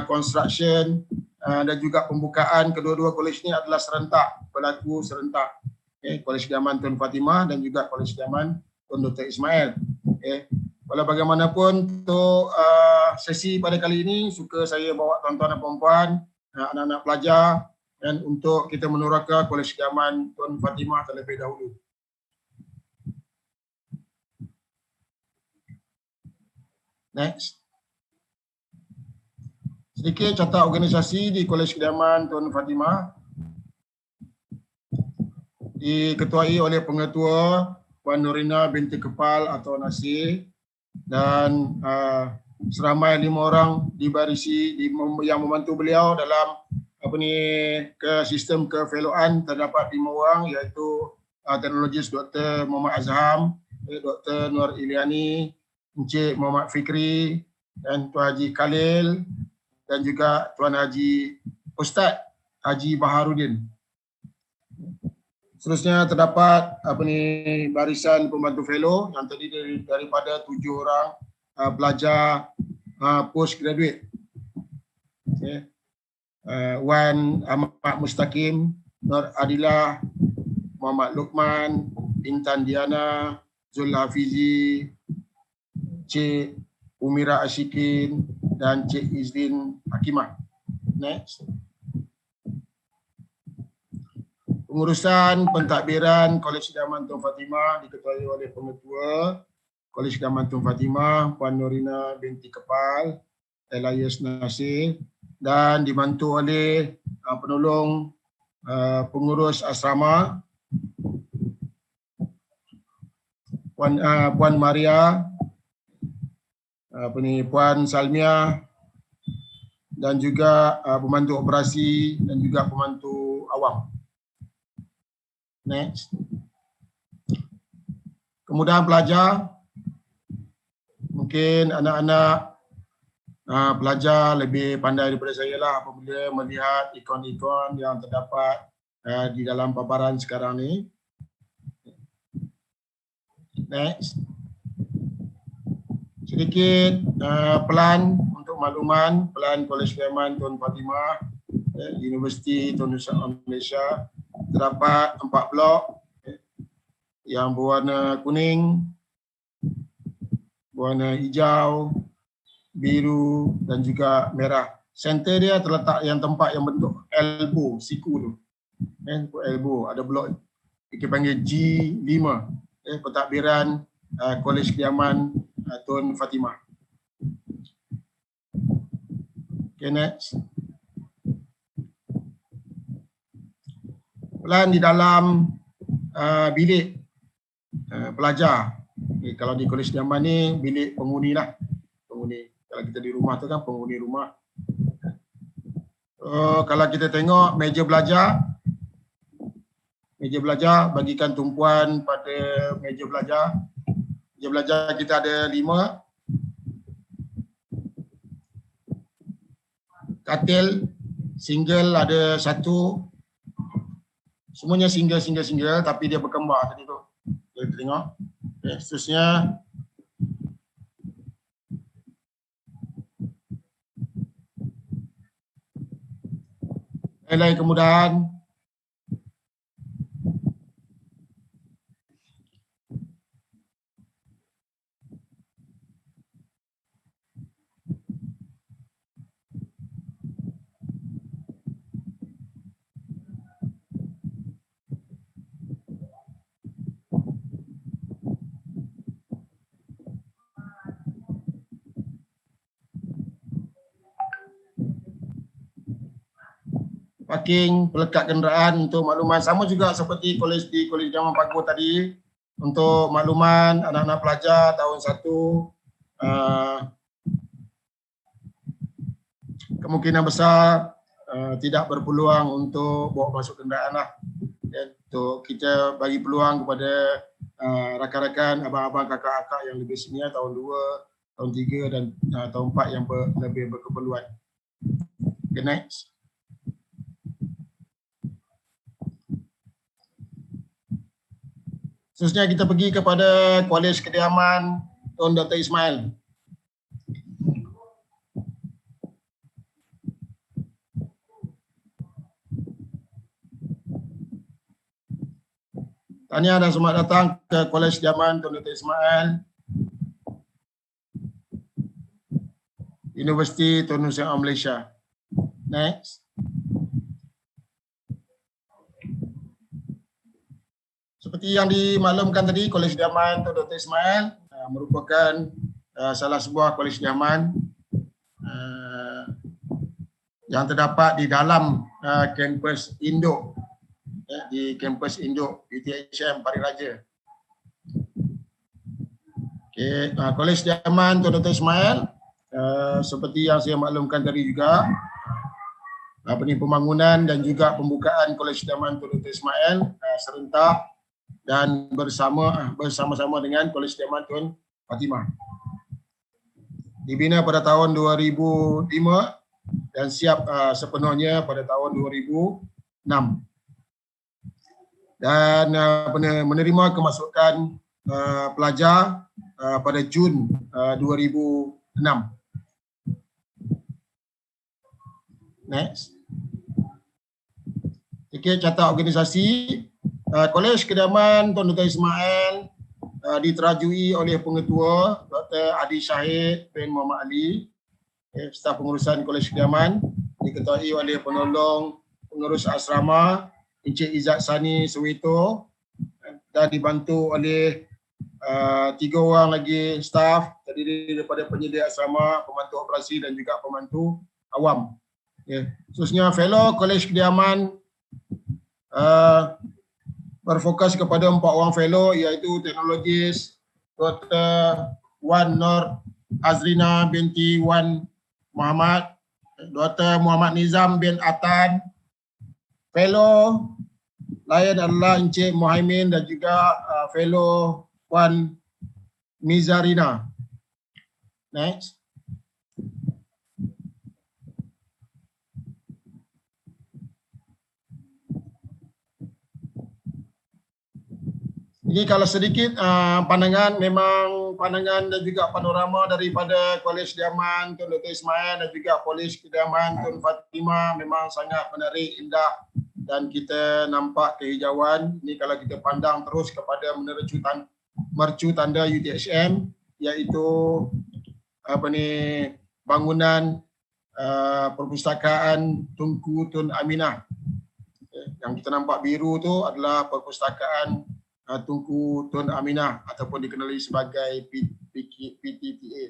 construction dan juga pembukaan kedua-dua kolej ini adalah serentak, berlaku serentak. Kolej Kediaman Tun Fatimah dan juga Kolej Kediaman Tun Dr. Ismail. Walau bagaimanapun untuk sesi pada kali ini, suka saya bawa tuan-tuan dan puan-puan, anak-anak pelajar, dan untuk kita menoraka Kolej Kediaman Tun Fatimah terlebih dahulu. Next. Sedikit catat organisasi di Kolej Kediaman Tun Fatimah. Diketuai oleh Pengetua Puan Nurina binti Kepal atau Nasir dan seramai 5 orang di barisi yang membantu beliau dalam ke sistem kefellowan. Terdapat 5 orang iaitu teknologis Dr. Muhammad Azham, Dr. Nur Iliani, Encik Muhammad Fikri dan Tuan Haji Khalil dan juga Tuan Haji Ustaz Haji Baharudin. Seterusnya terdapat barisan pembantu fellow yang terdiri daripada 7 orang pelajar postgraduate. Wan Ahmad Mustaqim, Nur Adilah, Muhammad Luqman, Intan Diana, Zul Hafizi, Cik Umira Ashikin dan Cik Izrin Hakimah. Next. Pengurusan pentadbiran Kolej Kediaman Tun Fatimah diketuai oleh Pengetua Kolej Kediaman Tun Fatimah Puan Norina binti Kepal, Elias Nasir, dan dibantu oleh penolong pengurus asrama Puan Maria, Puan Salmia, dan juga pembantu operasi dan juga pembantu awam. Next. Kemudahan pelajar, mungkin anak-anak pelajar lebih pandai daripada saya lah apabila melihat ikon-ikon yang terdapat di dalam paparan sekarang ni. Next. Sedikit pelan untuk makluman, pelan Kolej Kediaman Tun Fatimah, Universiti Tun Nusra Malaysia. Terdapat 4 blok yang berwarna kuning, berwarna hijau, biru dan juga merah. Center dia terletak yang tempat yang bentuk elbow, siku tu. Elbow, ada blok kita panggil G5, pentadbiran Kolej Kediaman Tun Fatimah. Okay, next. Pelan di dalam bilik pelajar. Okay, kalau di Kolej Kediaman ni bilik penghuni lah. Penghuni. Kalau kita di rumah tu kan penghuni rumah. Kalau kita tengok meja belajar bagikan tumpuan pada meja belajar. Meja belajar kita ada 5. Katil single ada 1. Semuanya single tapi dia berkembar tadi tu. Kita tengok. Okay, seterusnya nilai kemudahan. Parking, pelekat kenderaan untuk makluman sama juga seperti di Kolej Kediaman Paguh tadi. Untuk makluman anak-anak pelajar tahun 1 kemungkinan besar tidak berpeluang untuk bawa masuk kenderaan lah. Untuk kita bagi peluang kepada rakan-rakan, abang-abang, kakak-kakak yang lebih senior tahun 2, tahun 3 dan tahun 4 yang lebih berkeperluan. Okay, next. Seterusnya kita pergi kepada Kolej Kediaman Tun Dr. Ismail. Tahniah dan selamat datang ke Kolej Kediaman Tun Dr. Ismail, Universiti Tun Nusra Malaysia. Next. Seperti yang dimaklumkan tadi, Kolej Kediaman Tun Dr. Ismail merupakan salah sebuah kolej kediaman yang terdapat di dalam kampus induk, di kampus induk UTHM Pari Raja. Okay, Kolej Kediaman Tun Dr. Ismail seperti yang saya maklumkan tadi juga, pembangunan dan juga pembukaan Kolej Kediaman Tun Dr. Ismail serentak dan bersama-sama dengan Kolej Kediaman Tun Fatimah. Dibina pada tahun 2005 dan siap sepenuhnya pada tahun 2006. Dan menerima kemasukan pelajar pada Jun 2006. Next. Sikit catat organisasi. Kolej Kediaman Tun Dr. Ismail diterajui oleh Pengetua Dr. Adi Syahid bin Muhammad Ali, Staf Pengurusan Kolej Kediaman, diketuai oleh Penolong Pengurus Asrama Encik Izzat Sani Soweto, dan dibantu oleh 3 orang lagi staf terdiri daripada penyedia asrama, pembantu operasi dan juga pembantu awam. Khususnya fellow Kolej Kediaman berfokus kepada 4 orang fellow, iaitu teknologis Dr. Wan Nur Azrina binti Wan Muhammad, Dr. Muhammad Nizam bin Atan. Fellow lain adalah Encik Muhaimin dan juga fellow Wan Mizarina. Next. Ini kalau sedikit pandangan, memang pandangan dan juga panorama daripada Kolej Kediaman Tun Dr. Ismail dan juga Kolej Kediaman Tun Fatimah memang sangat menarik, indah, dan kita nampak kehijauan. Ini kalau kita pandang terus kepada mercu tanda UTHM, iaitu bangunan perpustakaan Tunku Tun Aminah. Yang kita nampak biru tu adalah perpustakaan Tunku Tun Aminah ataupun dikenali sebagai PTTA.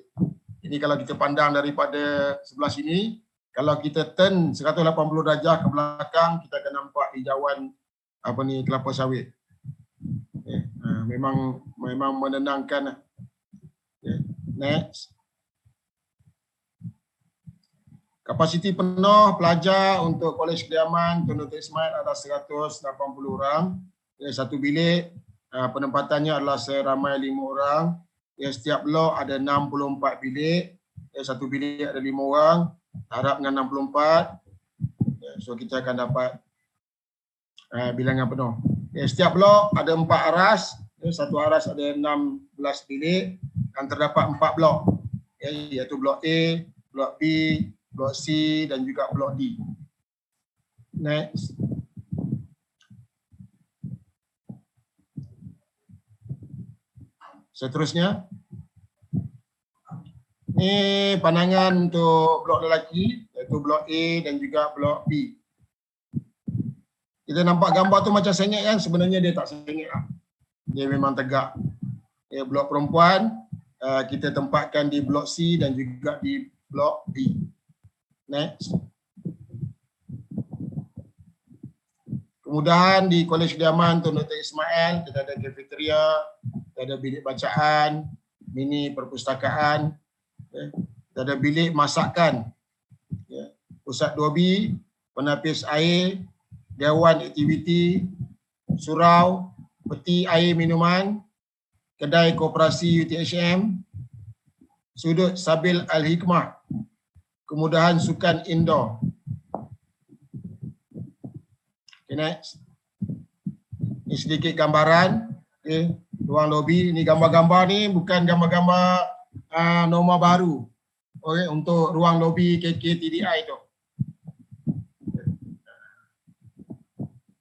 Ini kalau kita pandang daripada sebelah sini, kalau kita turn 180 darjah ke belakang, kita akan nampak hijauan kelapa sawit. Memang menenangkan. Next. Kapasiti penuh pelajar untuk Kolej Kediaman Tun Dr. Ismail adalah 180 orang. Satu bilik penempatannya adalah seramai 5 orang. Setiap blok ada 64 bilik. Satu bilik ada 5 orang. Harap dengan 64. So kita akan dapat bilangan penuh. Setiap blok ada 4 aras. Satu aras ada 16 bilik dan terdapat 4 blok. Iaitu blok A, blok B, blok C dan juga blok D. Next. Seterusnya, ini pandangan untuk blok lelaki, iaitu blok A dan juga blok B. Kita nampak gambar tu macam sengit kan, sebenarnya dia tak sengit lah. Dia memang tegak. Blok perempuan kita tempatkan di blok C dan juga di blok D. Next. Kemudahan di Kolej Kediaman Tun Dr. Ismail, kita ada kafeteria, kita ada bilik bacaan, mini perpustakaan, kita ada bilik masakan, pusat 2B, penapis air, dewan aktiviti, surau, peti air minuman, kedai koperasi UTHM, sudut Sabil Al-Hikmah, kemudahan sukan indoor. Okay, next. Ini sedikit gambaran. Okay. Ruang lobi. Ini gambar-gambar ni bukan gambar-gambar norma baru. Okay. Untuk ruang lobi KKTDI tu.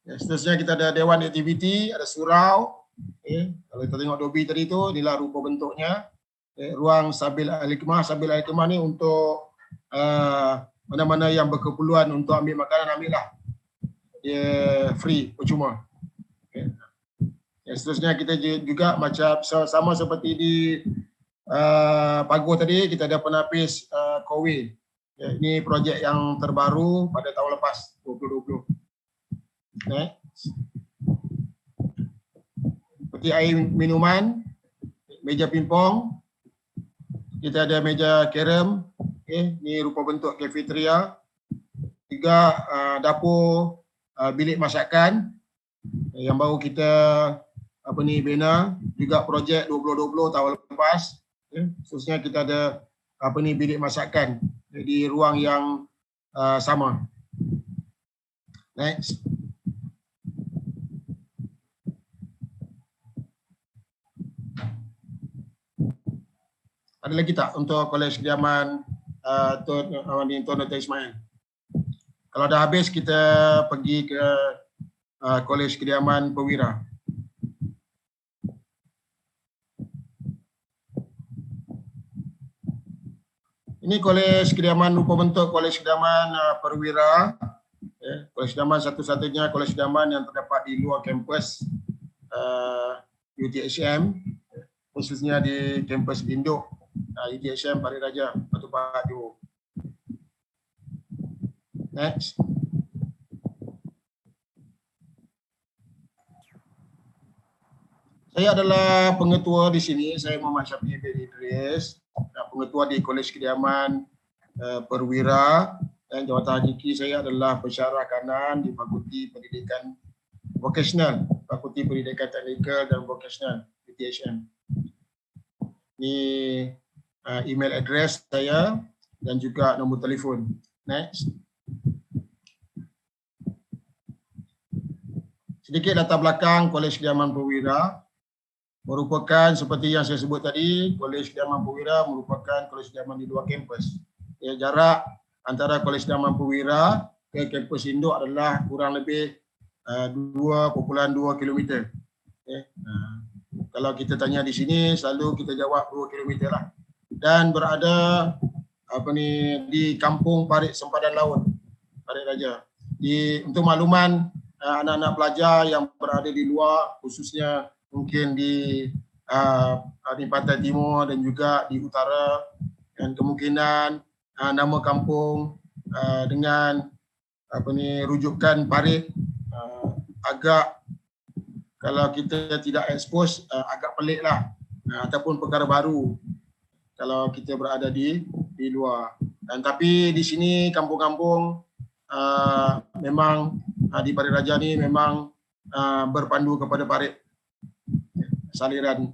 Okay. Seterusnya kita ada dewan aktiviti, ada surau. Okay. Kalau kita tengok lobi tadi tu, inilah rupa bentuknya. Okay. Ruang Sabil Al-Hikmah. Sabil Al-Hikmah ni untuk mana-mana yang berkeperluan untuk ambil makanan, ambil lah. Dia free, percuma. Okay. Seterusnya kita juga macam sama seperti di Pagoh tadi, kita ada penapis Kowe. Ini projek yang terbaru pada tahun lepas, 2020. Okay. Peti air minuman, meja pingpong, kita ada meja kerem. Okay. Ini rupa bentuk kafeteria. Juga dapur, bilik masakan yang baru kita bina, juga projek 2020 tahun lepas. Khususnya kita ada bilik masakan di ruang yang sama. Next. Ada lagi tak untuk Kolej Kediaman Tun Dr. Ismail? Kalau dah habis, kita pergi ke Kolej Kediaman Perwira. Ini Kolej Kediaman Rupa Bentuk Kolej Kediaman Perwira. Kolej Kediaman satu-satunya kolej kediaman yang terdapat di luar kampus UTHM, khususnya di kampus induk UTHM Parit Raja, Batu Pahat Johor. Next. Saya adalah pengetua di sini. Saya Muhammad Syafiq bin Idris, pengetua di Kolej Kediaman Perwira, dan jawatan hakiki saya adalah pensyarah kanan di Fakulti Pendidikan Vocational, Fakulti Pendidikan Teknikal dan Vocational UTHM. Ini email address saya dan juga nombor telefon. Next. Sedikit latar belakang Kolej Kediaman Perwira. Merupakan seperti yang saya sebut tadi, Kolej Kediaman Perwira merupakan kolej kediaman di luar kampus. Jarak antara Kolej Kediaman Perwira ke kampus induk adalah kurang lebih 2.2 km. Kalau kita tanya di sini, selalu kita jawab 2 km lah. Dan berada di Kampung Parit Sempadan Laut, Parit Raja. Untuk makluman anak-anak pelajar yang berada di luar, khususnya mungkin di pantai timur dan juga di utara, dan kemungkinan nama kampung dengan rujukan Parit agak, kalau kita tidak expose, agak pelik lah, ataupun perkara baru kalau kita berada di luar. Dan tapi di sini kampung-kampung memang di Parit Raja ni memang berpandu kepada Parit, saliran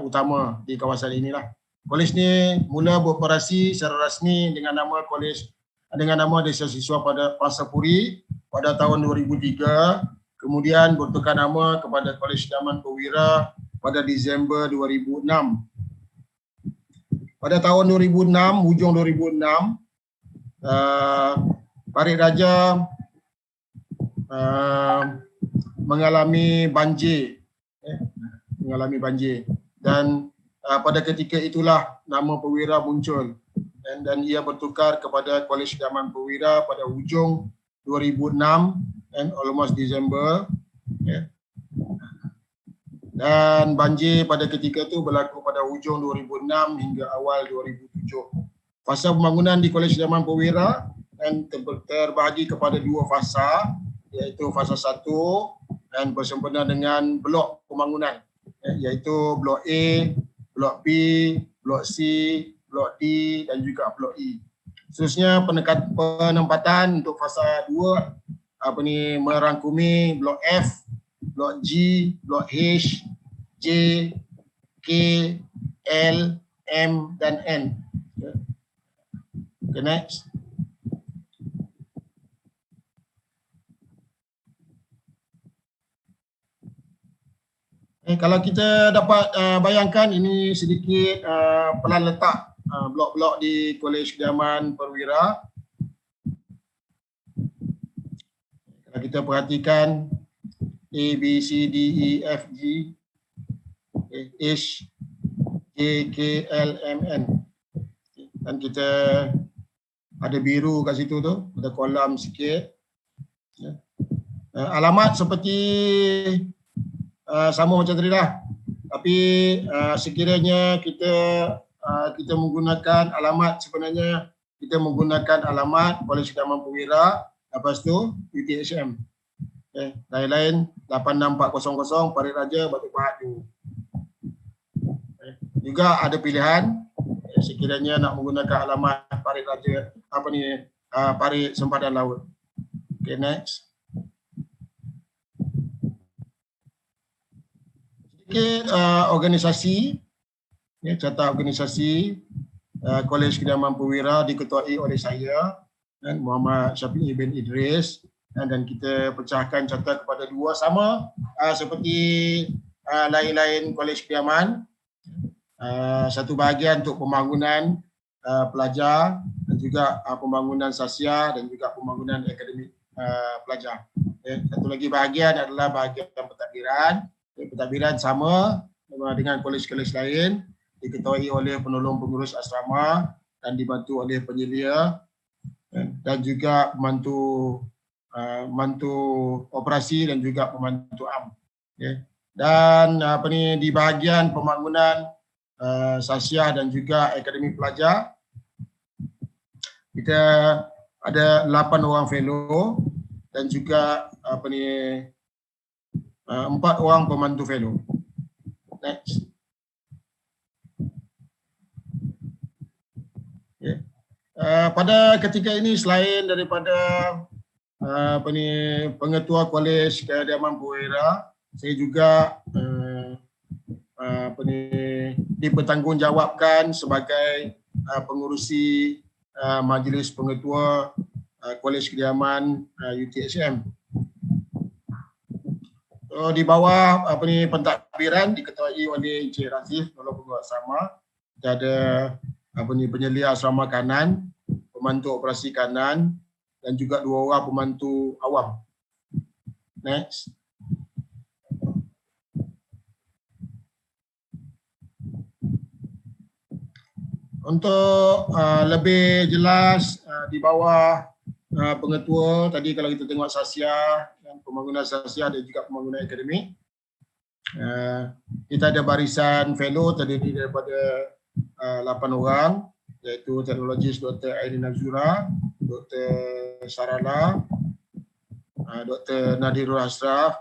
utama di kawasan inilah. Kolej ni mula beroperasi secara rasmi dengan nama Desa Siswa pada Pasir pada tahun 2003, kemudian bertukar nama kepada Kolej Kediaman Perwira pada Disember 2006. Pada tahun 2006, hujung 2006, Parit Raja mengalami banjir. Dan pada ketika itulah nama Perwira muncul, dan ia bertukar kepada Kolej Kediaman Perwira pada hujung 2006 and almost Disember. Dan banjir pada ketika itu berlaku pada hujung 2006 hingga awal 2007. Fasa pembangunan di Kolej Kediaman Perwira dan terbahagi kepada 2 fasa, iaitu fasa 1 dan bersempena dengan blok pembangunan, iaitu blok A, blok B, blok C, blok D dan juga blok E. Khususnya penempatan untuk fasa 2 merangkumi blok F, blok G, blok H, J, K, L, M dan N. Okay, next. Kalau kita dapat bayangkan, ini sedikit pelan letak blok-blok di Kolej Kediaman Perwira. Kalau kita perhatikan A, B, C, D, E, F, G, H, J, K, L, M, N. Dan kita ada biru kat situ tu, ada kolam sikit. Alamat seperti sama macam tadi lah. Tapi sekiranya kita menggunakan alamat, sebenarnya kita menggunakan alamat Kolej Kediaman Perwira, lepas tu UTHM. Lain-lain 86400 Parit Raja, Batu Pahat Johor. Juga ada pilihan sekiranya nak menggunakan alamat Parit Raja, Parit Sempadan Laut. Okay, next. Sedikit organisasi, carta organisasi Kolej Kediaman Perwira diketuai oleh saya dan Muhammad Syafiq bin Idris, dan kita pecahkan carta kepada 2, sama seperti lain-lain kolej kediaman. Satu bahagian untuk pembangunan pelajar dan juga pembangunan sasia dan juga pembangunan akademik pelajar. Satu lagi bahagian adalah bahagian pentadbiran. Pentadbiran sama dengan kolej-kolej lain, diketuai oleh penolong pengurus asrama dan dibantu oleh penyelia dan juga pemandu operasi dan juga pemandu am. Dan di bahagian pembangunan Sasiah dan juga Akademi Pelajar, kita ada 8 orang fellow dan juga 4 orang pemandu fellow. Next. Pada ketika ini, selain daripada pengetua Kolej Kediaman Perwira, saya juga dipertanggungjawabkan sebagai pengurusi Majlis Pengetua Kolej Kediaman UTSM. So, di bawah pentadbiran diketuai oleh Encik Razif walaupun sama. Kita ada penyelia asrama kanan, pemandu operasi kanan dan juga 2 orang pemandu awam. Next. Untuk lebih jelas di bawah pengetua tadi, kalau kita tengok Sasiah dan pembangunan Sasiah dan juga pembangunan akademik, kita ada barisan fellow terdiri daripada 8 orang, iaitu teknologis Dr. Airin Azura, Dr. Sarala, Dr. Nadirul Asraf,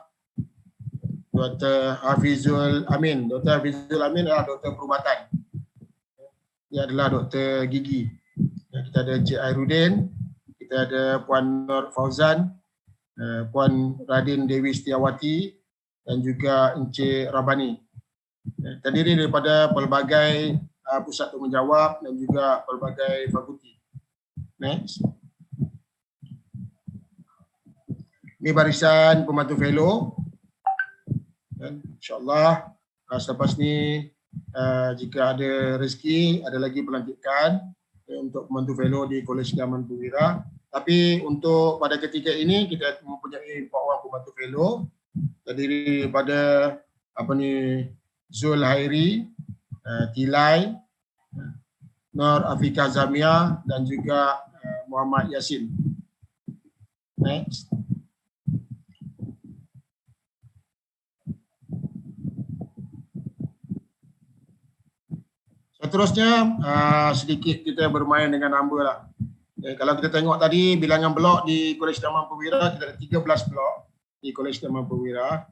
Dr. Hafizul Amin. Dr. Hafizul Amin adalah doktor perubatan. Dia adalah doktor gigi. Kita ada Encik Airudin, kita ada Puan Nur Fauzan, Puan Radin Dewi Setiawati dan juga Encik Rabani. Terdiri daripada pelbagai pusat tanggungjawab dan juga pelbagai fakulti. Next. Ini barisan pembantu fellow. InsyaAllah selepas ni jika ada rezeki, ada lagi pelantikan untuk pembantu fellow di Kolej Kediaman Perwira. Tapi untuk pada ketika ini kita mempunyai 4 orang pembantu fellow terdiri daripada Zul Hairi, Tilai, Nur Afika Zamia dan juga Muhammad Yasin. Next. Seterusnya sedikit kita bermain dengan nombor lah. Kalau kita tengok tadi bilangan blok di Kolej Kediaman Perwira, kita ada 13 blok di Kolej Kediaman Perwira.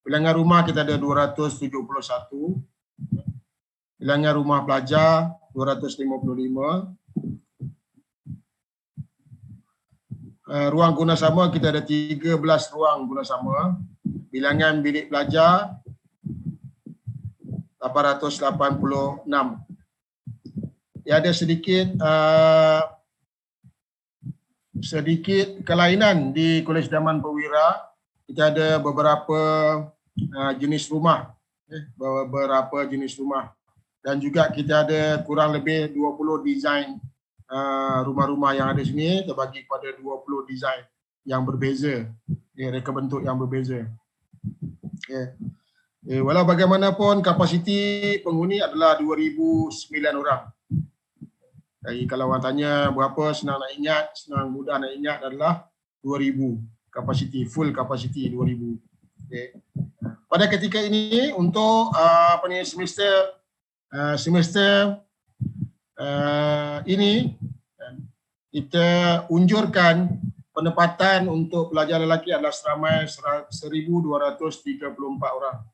Bilangan rumah kita ada 271. Bilangan rumah pelajar 255. Ruang guna sama kita ada 13 ruang guna sama. Bilangan bilik pelajar 886. Ya, ada sedikit kelainan di Kolej Kediaman Perwira. Kita ada beberapa jenis rumah, dan juga kita ada kurang lebih 20 desain rumah-rumah yang ada sini terbagi kepada 20 desain yang berbeza, reka bentuk yang berbeza. Walau bagaimanapun kapasiti penghuni adalah 2009 orang. Jadi kalau orang tanya berapa, senang nak ingat, senang mudah nak ingat adalah 2000 kapasiti, full kapasiti 2000. Pada ketika ini untuk semester ini kita unjurkan penempatan untuk pelajar lelaki adalah seramai 1,234 orang.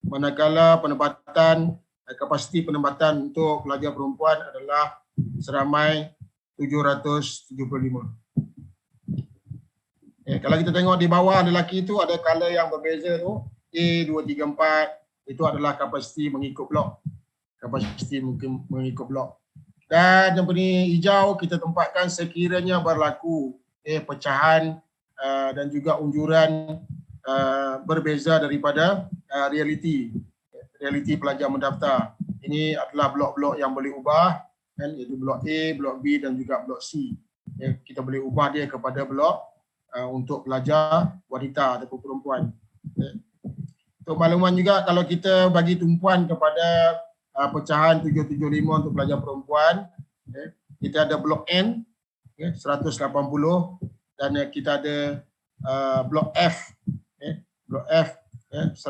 Manakala penempatan kapasiti penempatan untuk pelajar perempuan adalah seramai 775. Kalau kita tengok di bawah lelaki itu ada color yang berbeza tu, A234 itu adalah kapasiti mengikut blok. Kapasiti mungkin mengikut blok. Dan yang hijau kita tempatkan sekiranya berlaku pecahan dan juga unjuran berbeza daripada realiti pelajar mendaftar. Ini adalah blok-blok yang boleh ubah, iaitu blok A, blok B dan juga blok C. Kita boleh ubah dia kepada blok untuk pelajar wanita ataupun perempuan. Untuk makluman juga, kalau kita bagi tumpuan kepada pecahan 775 untuk pelajar perempuan, Kita ada blok N 180 dan kita ada blok F blok F 100.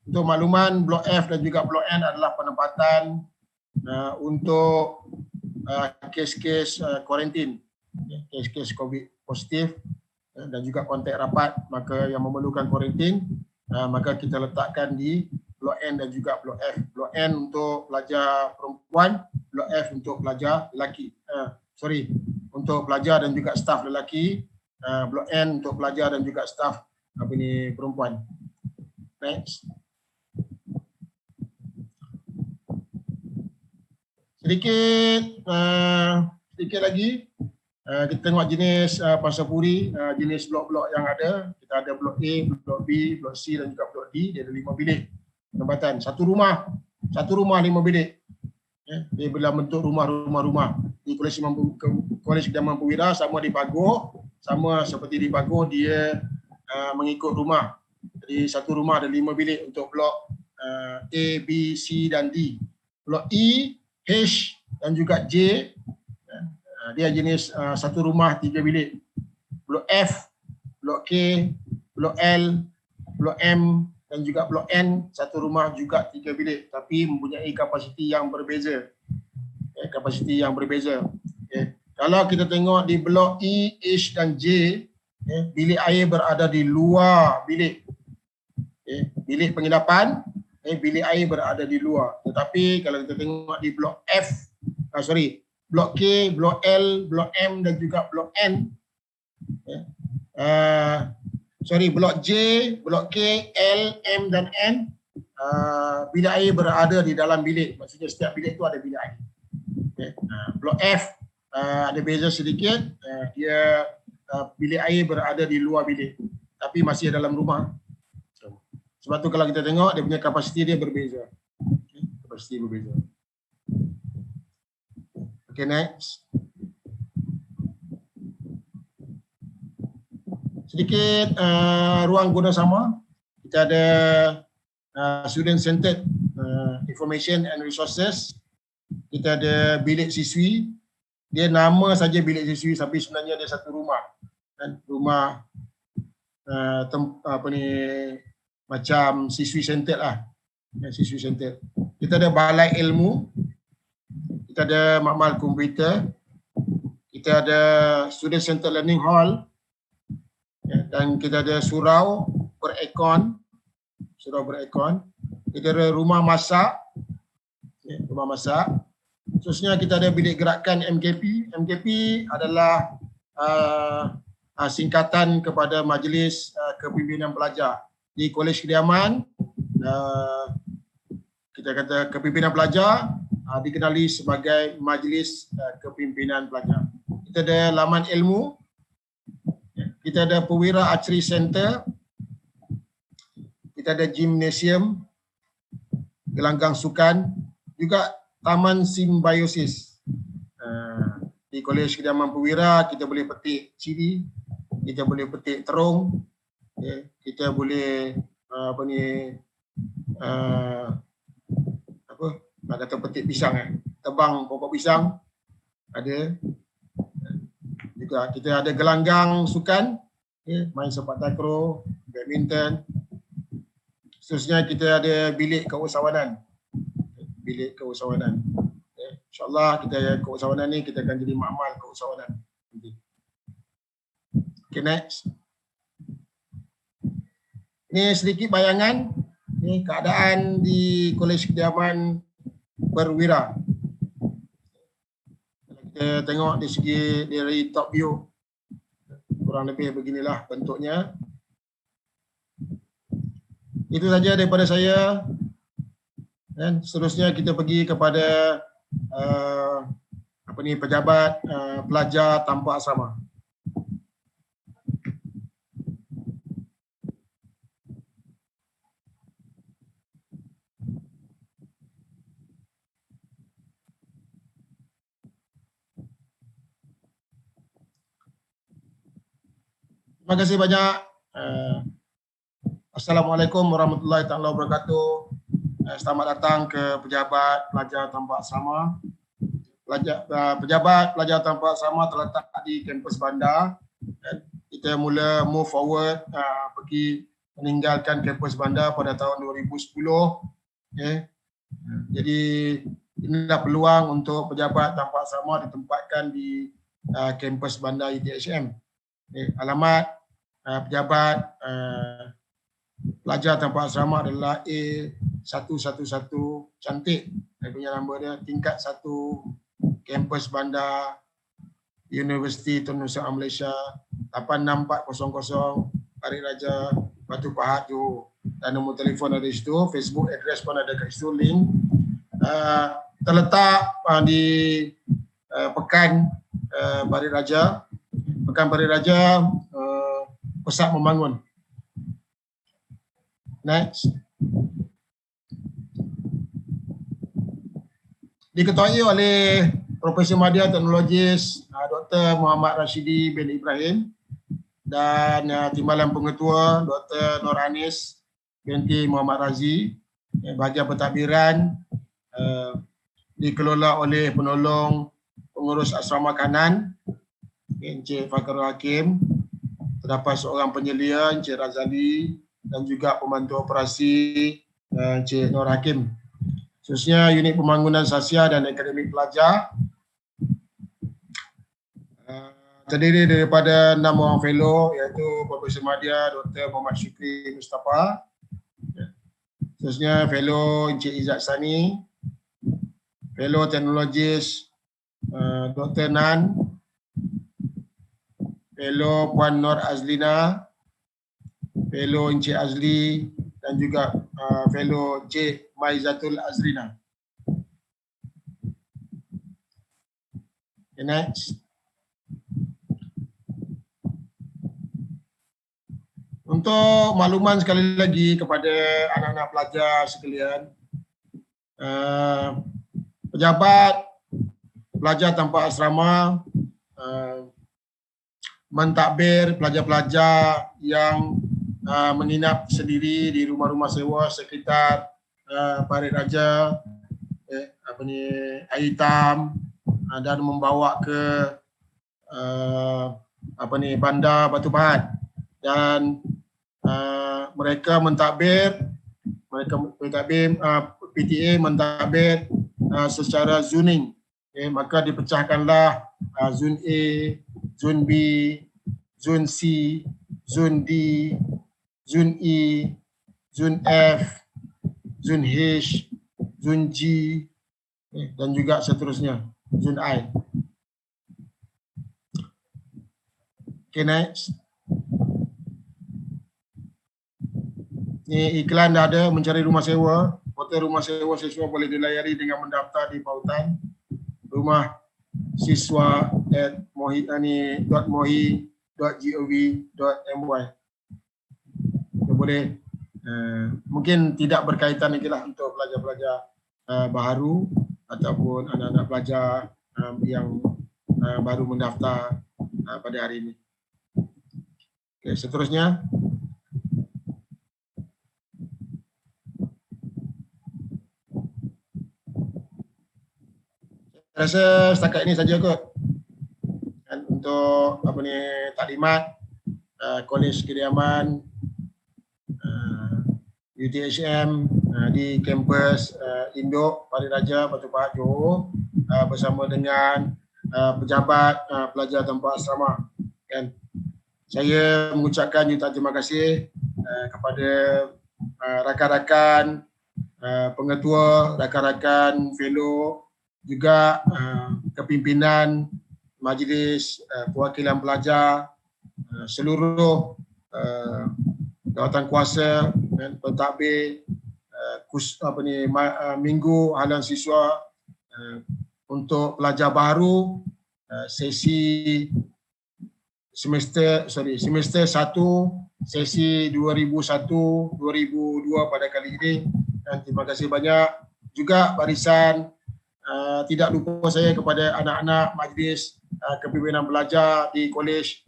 Untuk makluman, blok F dan juga blok N adalah penempatan untuk kes-kes kuarantin, kes-kes COVID positif dan juga kontak rapat maka yang memerlukan kuarantin, maka kita letakkan di blok N dan juga blok F. Blok N untuk pelajar perempuan, blok F untuk pelajar lelaki. Untuk pelajar dan juga staf lelaki, blok N untuk pelajar dan juga staf perempuan. Next. Sedikit lagi kita tengok jenis Pasapuri, jenis blok-blok yang ada. Kita ada blok A, blok B, blok C dan juga blok D. Dia ada 5 bilik penempatan. Satu rumah 5 bilik. Dia dalam bentuk rumah-rumah. Di Kolej Kediaman Perwira sama di Pagoh, sama seperti di Pagoh dia mengikut rumah. Jadi satu rumah ada 5 bilik untuk blok A, B, C dan D. Blok E, H dan juga J, dia jenis satu rumah 3 bilik. Blok F, blok K, blok L, blok M dan juga blok N, satu rumah juga 3 bilik tapi mempunyai kapasiti yang berbeza. Kalau kita tengok di blok E, H dan J, bilik air berada di luar bilik. Bilik penginapan, bilik air berada di luar. Tetapi kalau kita tengok di blok blok K, blok L, blok M dan juga blok N, blok J, blok K, L, M dan N, bilik air berada di dalam bilik. Maksudnya setiap bilik itu ada bilik air. Blok F ada beza sedikit, dia bilik air berada di luar bilik tapi masih dalam rumah. Sebab tu kalau kita tengok dia punya kapasiti dia berbeza. Kapasiti berbeza. Okay, next. Sedikit ruang guna sama. Kita ada student centered information and resources. Kita ada bilik siswi. Dia nama saja bilik siswi tapi sebenarnya dia satu rumah. Dan rumah macam siswi centered lah. Siswi centered. Kita ada balai ilmu. Kita ada makmal komputer. Kita ada student centered learning hall. Dan kita ada surau berekon. Kita ada rumah masak. Seterusnya kita ada bilik gerakan MKP. MKP adalah singkatan kepada Majlis Kepimpinan Pelajar. Di Kolej Kediaman, kita kata Kepimpinan Pelajar dikenali sebagai Majlis Kepimpinan Pelajar. Kita ada laman ilmu, kita ada Perwira Archery Center, kita ada gimnasium, gelanggang sukan, juga Taman Simbiosis. Di Kolej Kediaman Perwira kita boleh petik cili, kita boleh petik terung, kita boleh nak kata petik pisang, tebang pokok pisang ada. Juga kita ada gelanggang sukan, main sepak takraw, badminton. Seterusnya kita ada bilik keusahawanan. InsyaAllah kita keusahawanan ni kita akan jadi makmal keusahawanan. Okay, next. Ini sedikit bayangan keadaan di Kolej Kediaman Perwira. Kita tengok di segi dari top view, kurang lebih beginilah bentuknya. Itu saja daripada saya. Dan seterusnya kita pergi kepada pejabat pelajar tanpa asrama. Terima kasih banyak. Assalamualaikum warahmatullahi wabarakatuh. Selamat datang ke pejabat pelajar tanpa asrama. pejabat pelajar tanpa asrama terletak di kampus bandar. Kita mula move forward pergi meninggalkan kampus bandar pada tahun 2010. Jadi inilah peluang untuk pejabat tanpa asrama ditempatkan di kampus bandar UTHM. Alamat pejabat pelajar tanpa asrama adalah A111 Cantik. Saya punya nombor dia, tingkat 1, kampus bandar Universiti Tun Nusra Malaysia, 86400 Parit Raja, Batu Pahat, Johor. Dan nombor telefon ada di situ, Facebook address pun ada kat situ, link. Terletak di Pekan Parit Raja. Pekan Parit Raja, Pusat Membangun. Next. Diketuai oleh Profesor Madya Teknologis Dr. Muhammad Rashidi bin Ibrahim dan Timbalan Pengetua Dr. Nur Anis binti Muhammad Razi. Bahagian pentadbiran dikelola oleh penolong pengurus asrama kanan Encik Fakrul Hakim. Terdapat seorang penyelia Encik Razali dan juga pembantu operasi Encik Nur Hakim. Khususnya unit pembangunan sosial dan akademik pelajar terdiri daripada 6 orang fellow, iaitu Profesor Madya Dr. Muhammad Syukri Mustafa, khususnya fellow Encik Izzat Sani, fellow teknologis Dr. Nan, fellow Puan Nur Azlina, fellow Encik Azli dan juga fellow Encik Maizatul Azrina. Okay, next. Untuk makluman sekali lagi kepada anak-anak pelajar sekalian, pejabat pelajar tanpa asrama mentadbir pelajar-pelajar yang menginap sendiri di rumah-rumah sewa sekitar Parit Raja, Air Hitam, dan membawa ke bandar Batu Pahat. Dan mereka mentadbir, PTA mentadbir secara zoning. Maka dipecahkanlah zon A, zon B, zon C, zon D, zon E, zon F, zon H, zon G, dan juga seterusnya, zon I. Okay, next. Ini iklan dah ada, mencari rumah sewa. Hotel rumah sewa siswa boleh dilayari dengan mendaftar di pautan rumah siswa@mohi.gov.my. Boleh, mungkin tidak berkaitan lagi lah untuk pelajar-pelajar baru ataupun anak-anak pelajar yang baru mendaftar pada hari ini. Okay, seterusnya. Saya rasa setakat ini saja kot. Dan untuk taklimat Kolej Kediaman UTHM di kampus Induk Parit Raja Batu Pahat Johor bersama dengan pejabat pelajar tanpa asrama. Dan saya mengucapkan jutaan terima kasih kepada rakan-rakan pengetua, rakan-rakan fellow, juga kepimpinan majlis perwakilan pelajar, seluruh jawatan kuasa dan pentadbir minggu haluan siswa untuk pelajar baru sesi semester 1 sesi 2001-2002 pada kali ini. Dan terima kasih banyak juga barisan. Tidak lupa saya kepada anak-anak majlis kepimpinan pelajar di Kolej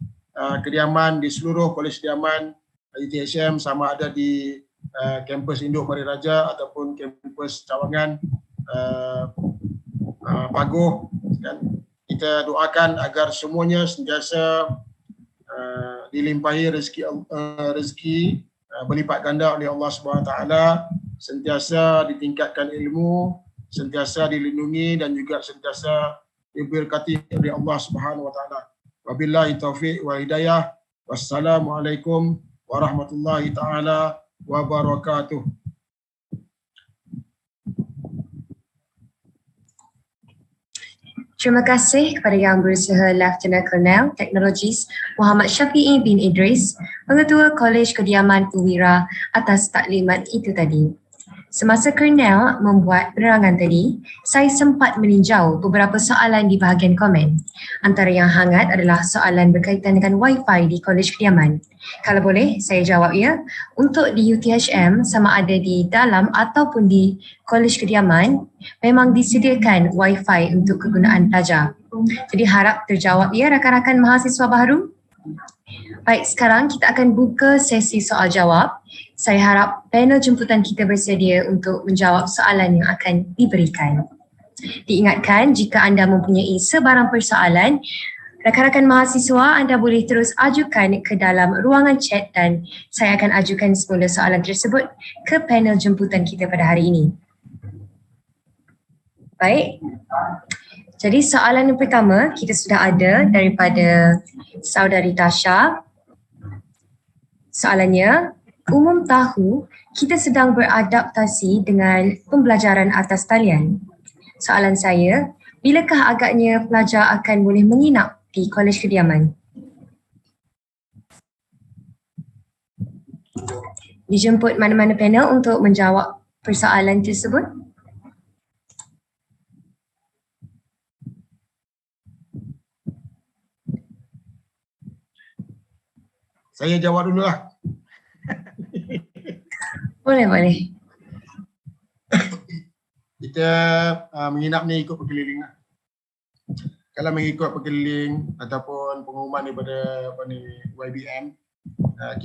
Kediaman, di seluruh Kolej Kediaman UTHM, sama ada di kampus Induk Parit Raja ataupun kampus Cawangan, Paguh. kita doakan agar semuanya sentiasa dilimpahi rezeki berlipat ganda oleh Allah Subhanahu Wa Taala, sentiasa ditingkatkan ilmu, sentiasa dilindungi dan juga sentiasa diberkati oleh Allah Subhanahu Wa Taala. Wabillahi taufiq wal hidayah. Wassalamualaikum warahmatullahi taala wabarakatuh. Terima kasih kepada Yang Berusaha Lieutenant Colonel Teknologis Muhammad Syafiee bin Idris, Pengetua Kolej Kediaman Perwira atas taklimat itu tadi. Semasa Colonel membuat penerangan tadi, saya sempat meninjau beberapa soalan di bahagian komen. Antara yang hangat adalah soalan berkaitan dengan Wi-Fi di Kolej Kediaman. Kalau boleh, saya jawab ya. Untuk di UTHM, sama ada di dalam ataupun di Kolej Kediaman, memang disediakan Wi-Fi untuk kegunaan pelajar. Jadi harap terjawab ya rakan-rakan mahasiswa baru. Baik, sekarang kita akan buka sesi soal jawab. Saya harap panel jemputan kita bersedia untuk menjawab soalan yang akan diberikan. Diingatkan, jika anda mempunyai sebarang persoalan, rakan-rakan mahasiswa anda boleh terus ajukan ke dalam ruangan chat dan saya akan ajukan semula soalan tersebut ke panel jemputan kita pada hari ini. Baik, jadi soalan yang pertama kita sudah ada daripada saudari Tasha. Soalannya, umum tahu kita sedang beradaptasi dengan pembelajaran atas talian. Soalan saya, bilakah agaknya pelajar akan boleh menginap di Kolej Kediaman? Dijemput mana-mana panel untuk menjawab persoalan tersebut. Saya jawab dululah. Boleh. Kita menginap ni ikut perkeliling lah. Kalau mengikut perkeliling ataupun pengumuman daripada YBM,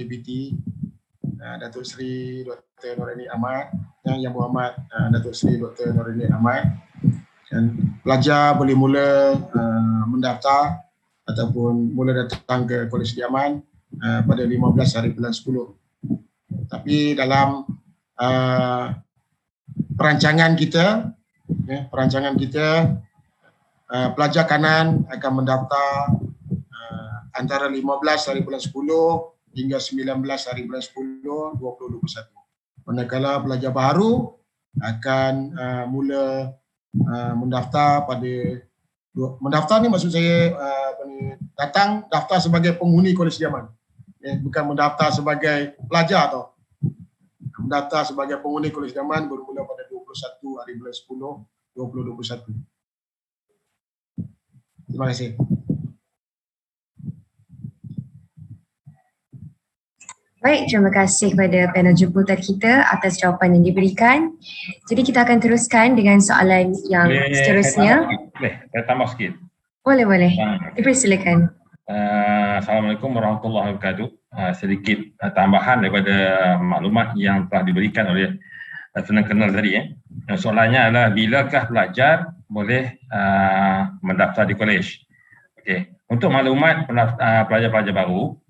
KBT, Datuk Seri Dr. Norini Ahmad, Yang Berhormat Datuk Seri Dr. Norini Ahmad, dan pelajar boleh mula mendaftar ataupun mula datang ke Kolej Kediaman pada 15 hari bulan 10. Tapi dalam perancangan kita, pelajar kanan akan mendaftar antara 15 hari bulan 10 hingga 19 hari bulan 10 2021. Manakala pelajar baru akan mula mendaftar ni maksud saya datang daftar sebagai penghuni Kolej Kediaman. Bukan mendaftar sebagai pelajar tau. Mendaftar sebagai penghuni Kolej Kediaman bermula pada 21 hari bulan 10 2021. Terima kasih. Baik, terima kasih kepada panel jemputan kita atas jawapan yang diberikan. Jadi kita akan teruskan dengan soalan yang seterusnya. Saya tambah sikit. Boleh. Dipersilakan. Assalamualaikum warahmatullahi wabarakatuh. Sedikit tambahan daripada maklumat yang telah diberikan oleh Lieutenant Colonel tadi. Soalannya adalah bilakah pelajar boleh mendaftar di kolej? Okey. Untuk maklumat pelajar-pelajar baru,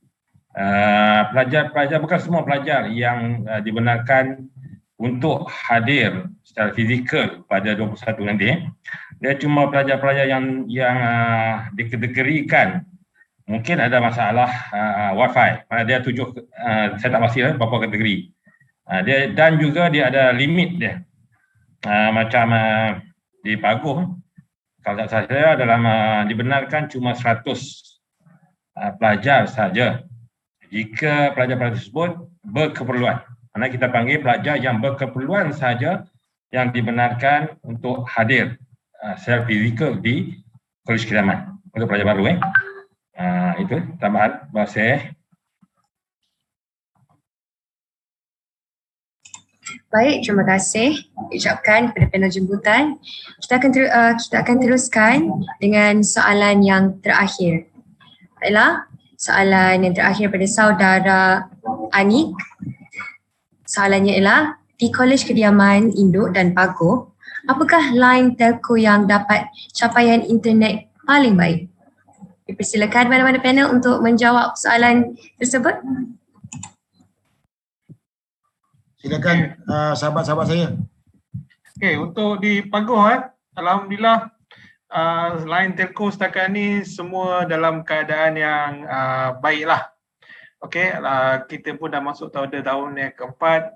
pelajar bukan semua pelajar yang dibenarkan untuk hadir secara fizikal pada 21 nanti. Dia cuma pelajar-pelajar yang dikategorikan mungkin ada masalah Wi-Fi. Dia saya tak pasti berapa kategori. Dan juga dia ada limit dia. Macam di Paguh, kalau tak salah dalam dibenarkan cuma 100 pelajar saja. Jika pelajar-pelajar tersebut berkeperluan. Karena kita panggil pelajar yang berkeperluan saja yang dibenarkan untuk hadir secara fizikal di Kolej Kediaman. Untuk pelajar baru. Itu tambahan bahasa. Baik, terima kasih ucapkan kepada panel jemputan. Kita akan teruskan dengan soalan yang terakhir. Baiklah, soalan yang terakhir pada saudara Anik. Soalannya ialah, di Kolej Kediaman Induk dan Paguh, apakah line telco yang dapat capaian internet paling baik? Dipersilakan mana-mana panel untuk menjawab soalan tersebut. Silakan sahabat-sahabat saya. Okey, untuk di Paguh alhamdulillah line telco setakat ni semua dalam keadaan yang baiklah. Okey, kita pun dah masuk tahun yang keempat.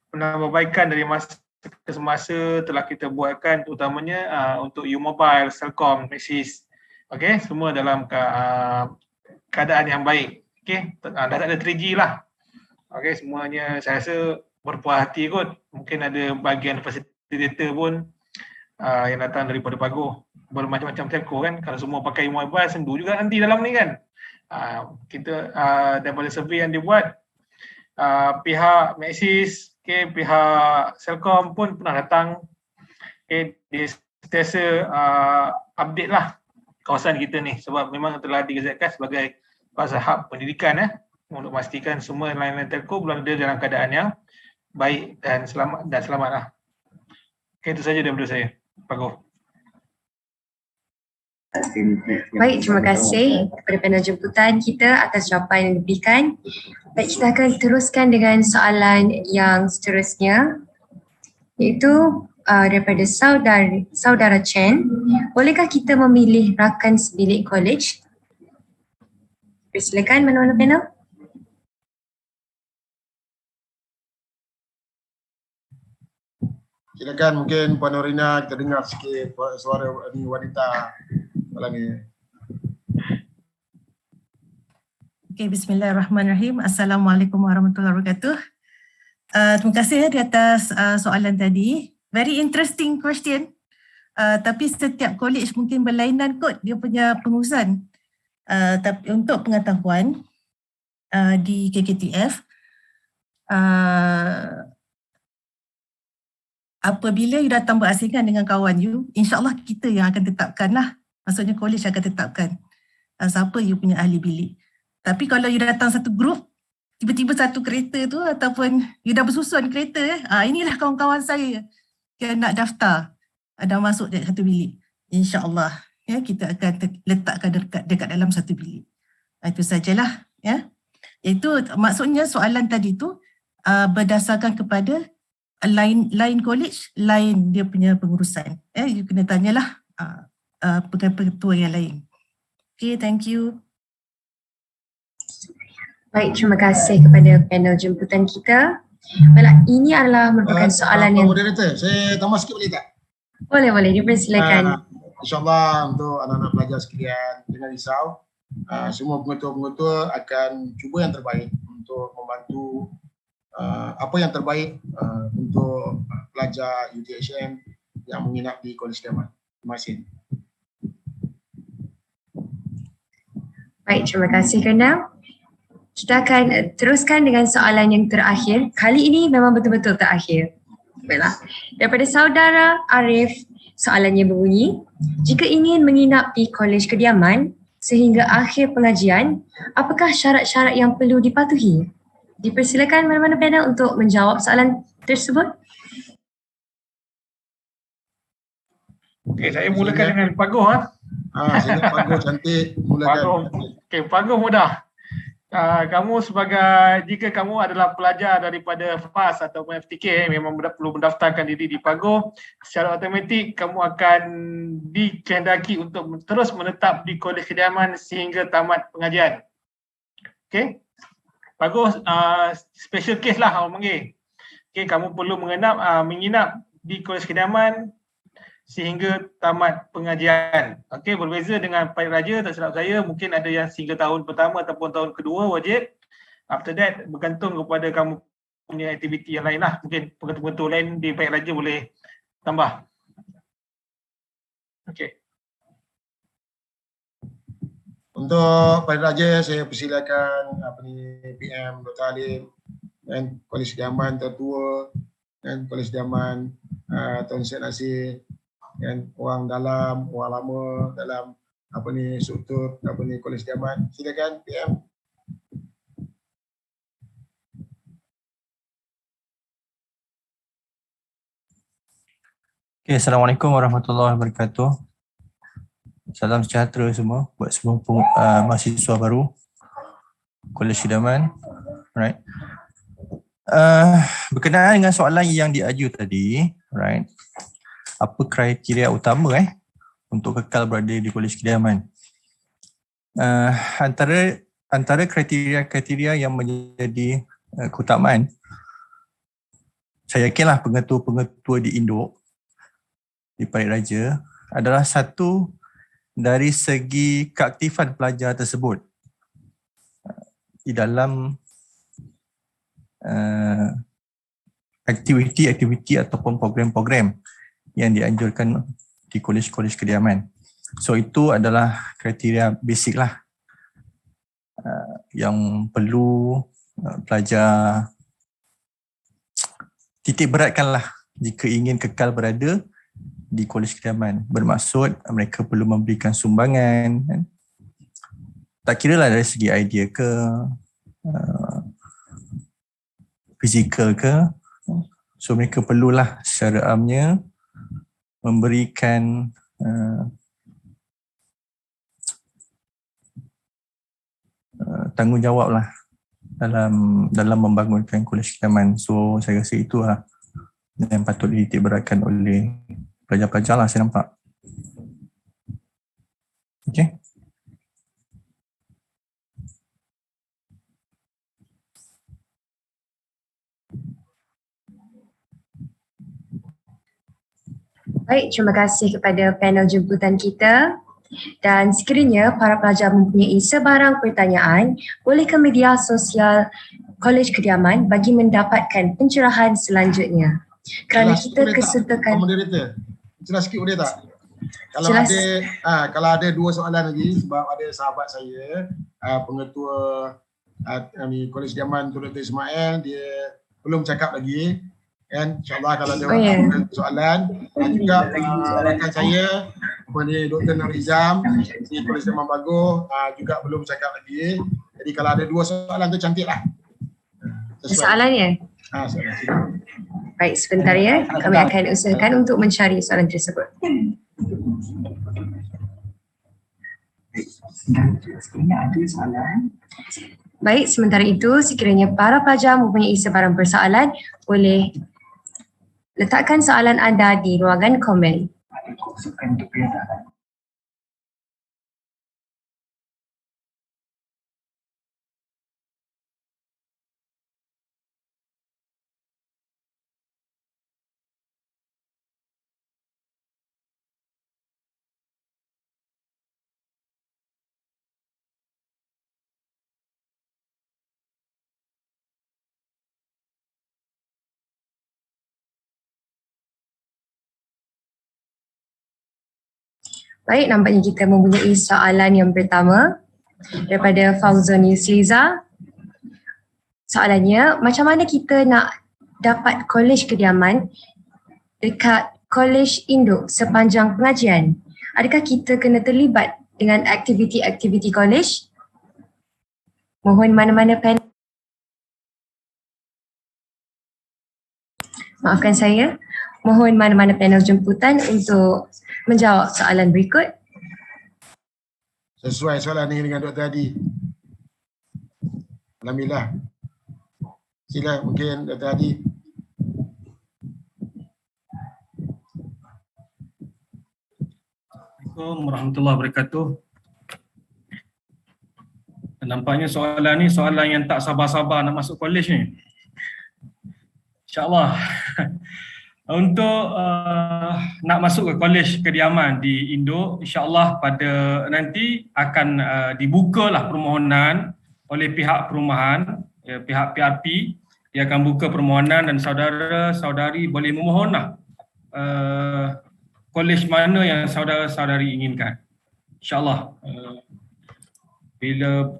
Penambahbaikan dari masa ke semasa telah kita buatkan, terutamanya untuk U-Mobile, Celcom, Maxis. Okey, semua dalam keadaan yang baik. Okey, dah tak ada 3G lah. Okey, semuanya saya rasa berpuas hati kot. Mungkin ada bahagian fasilitator pun yang datang daripada Paguh. Bermacam-macam telco kan. Kalau semua pakai mobile, sendu juga nanti dalam ni kan. Kita daripada survey yang dibuat, pihak Maxis, pihak Celcom pun pernah datang. Dia sentiasa update lah kawasan kita ni. Sebab memang telah digazetkan sebagai kawasan hub pendidikan untuk memastikan semua layanan telco berada dalam keadaan yang baik dan selamat lah. Itu saja daripada saya, Paguh. Baik, terima kasih kepada panel jemputan kita atas jawapan yang diberikan. Baik, kita akan teruskan dengan soalan yang seterusnya, iaitu daripada saudara Chen. Bolehkah kita memilih rakan sebilik college? Persilakan mana-mana panel. Silakan, mungkin Puan Norina kita dengar sikit suara ni wanita malam ni. Okay, bismillahirrahmanirrahim. Assalamualaikum warahmatullahi wabarakatuh. Terima kasih di atas soalan tadi. Very interesting question. Tapi setiap college mungkin berlainan kot dia punya pengurusan. Tapi untuk pengetahuan di KKTF, apabila you datang berasingan dengan kawan you, insyaAllah kita yang akan tetapkan lah. Maksudnya college akan tetapkan siapa you punya ahli bilik. Tapi kalau you datang satu grup, tiba-tiba satu kereta tu ataupun you dah bersusun kereta, inilah kawan-kawan saya yang nak daftar, dah masuk satu bilik. InsyaAllah ya, kita akan letakkan dekat dalam satu bilik. Itu sajalah ya. Itu maksudnya soalan tadi tu berdasarkan kepada lain college, lain dia punya pengurusan. You kena tanyalah pengetua yang lain. Okay, thank you. Baik, terima kasih kepada panel jemputan kita. Baiklah, ini adalah merupakan soalan yang... Moderator, saya tambah sikit boleh tak? Boleh, dipersilakan. InsyaAllah untuk anak-anak pelajar sekalian, jangan risau. Semua pengetua-pengetua akan cuba yang terbaik untuk membantu apa yang terbaik untuk pelajar UTHM yang menginap di Kolej Kediaman. Terima kasih. Baik, terima kasih Kena. Kita akan teruskan dengan soalan yang terakhir. Kali ini memang betul-betul terakhir. Baiklah. Daripada saudara Arif, soalannya berbunyi, jika ingin menginap di Kolej Kediaman sehingga akhir pengajian, apakah syarat-syarat yang perlu dipatuhi? Dipersilakan mana-mana panel untuk menjawab soalan tersebut. Okey, saya mulakan dengan Paguh. Sini Paguh cantik, mulakan. Okey, Paguh mudah. Kamu jika kamu adalah pelajar daripada FAS ataupun FTK, memang perlu mendaftarkan diri di Paguh, secara automatik kamu akan dikehendaki untuk terus menetap di Kolej Kediaman sehingga tamat pengajian. Okey. Paguh special case lah orang panggil. Okey, kamu perlu menginap di Kolej Kediaman sehingga tamat pengajian. Okey, berbeza dengan Pahit Raja, tak silap saya mungkin ada yang sehingga tahun pertama ataupun tahun kedua wajib. After that bergantung kepada kamu punya aktiviti yang lain lah. Mungkin pengetua-pengetua lain di Pahit Raja boleh tambah. Okey. Untuk Pahit Raja saya persilakan PM Dr. Halim dan Kolej Kediaman tertua dan Kolej Kediaman Tuan Syed Nasir dan orang dalam, orang lama dalam struktur Kolej Kediaman. Silakan PM. Okay, Assalamualaikum warahmatullahi wabarakatuh. Salam sejahtera semua buat semua mahasiswa baru Kolej Kediaman. Right. Berkenaan dengan soalan yang diaju tadi, right? Apa kriteria utama untuk kekal berada di Kolej Kediaman? Antara kriteria yang menjadi keutamaan, saya yakinlah pengetua-pengetua di Induk, di Parit Raja adalah satu dari segi keaktifan pelajar tersebut di dalam aktiviti-aktiviti ataupun program-program yang dianjurkan di kolej-kolej kediaman. So itu adalah kriteria basic lah yang perlu pelajar titik beratkan lah jika ingin kekal berada di kolej kediaman. Bermaksud mereka perlu memberikan sumbangan, tak kira lah dari segi idea ke fizikal ke. So mereka perlulah secara amnya memberikan tanggungjawab lah dalam membangunkan kolej kediaman. So saya rasa itulah yang patut dititik beratkan oleh pelajar-pelajar lah, saya nampak. Okay. Baik, terima kasih kepada panel jemputan kita. Dan sekiranya para pelajar mempunyai sebarang pertanyaan, boleh ke media sosial Kolej Kediaman bagi mendapatkan pencerahan selanjutnya. Kerana kita kesertakan... Moderator, jelas sikit boleh tak? Kalau ada dua soalan lagi, sebab ada sahabat saya, pengetua Kolej Kediaman Dr. Ismail, dia belum cakap lagi. Kan, InsyaAllah kalau ada soalan, juga rakan saya, Dr. Narizam di Kolej Kediaman Baguh juga belum cakap lagi. Jadi kalau ada dua soalan tu cantiklah. Soalannya? Soalan. Baik, sebentar ya. Kami akan usahakan untuk mencari soalan tersebut. Baik, sementara itu sekiranya para pelajar mempunyai sebarang persoalan, boleh letakkan soalan anda di ruangan komen. Baik, nampaknya kita mempunyai soalan yang pertama daripada Fauzon Yusliza. Soalannya, macam mana kita nak dapat kolej kediaman dekat kolej induk sepanjang pengajian? Adakah kita kena terlibat dengan aktiviti-aktiviti kolej? Mohon mana-mana panel. Maafkan saya. Mohon mana-mana panel jemputan untuk menjawab soalan berikut. Sesuai soalan ini dengan Dr. Hadi. Alhamdulillah. Sila mungkin Dr. Hadi. Assalamualaikum warahmatullahi wabarakatuh. Nampaknya soalan ni soalan yang tak sabar-sabar nak masuk kolej ni. InsyaAllah. Untuk nak masuk ke kolej kediaman di Induk, insyaAllah pada nanti akan dibukalah permohonan oleh pihak perumahan, pihak PRP. Dia akan buka permohonan dan saudara-saudari boleh memohonlah kolej mana yang saudara-saudari inginkan. InsyaAllah bila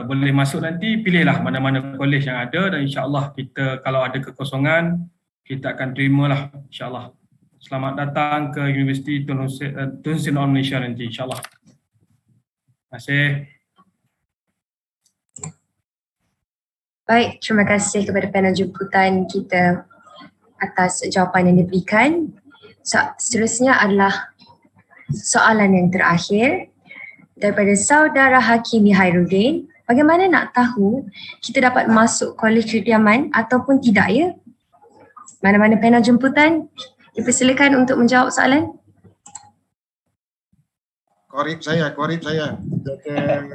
boleh masuk nanti, pilihlah mana-mana kolej yang ada dan insyaAllah kita kalau ada kekosongan, kita akan terimalah insyaAllah. Selamat datang ke Universiti Tun Sri Lanka Malaysia nanti insyaAllah. Terima kasih. Baik, terima kasih kepada panel jemputan kita atas jawapan yang diberikan. Seterusnya adalah soalan yang terakhir daripada saudara Hakimi Hairudin. Bagaimana nak tahu kita dapat masuk Kolej Kediaman ataupun tidak ya? Mana-mana panel jemputan dipersilakan untuk menjawab soalan. Korib saya, Dr.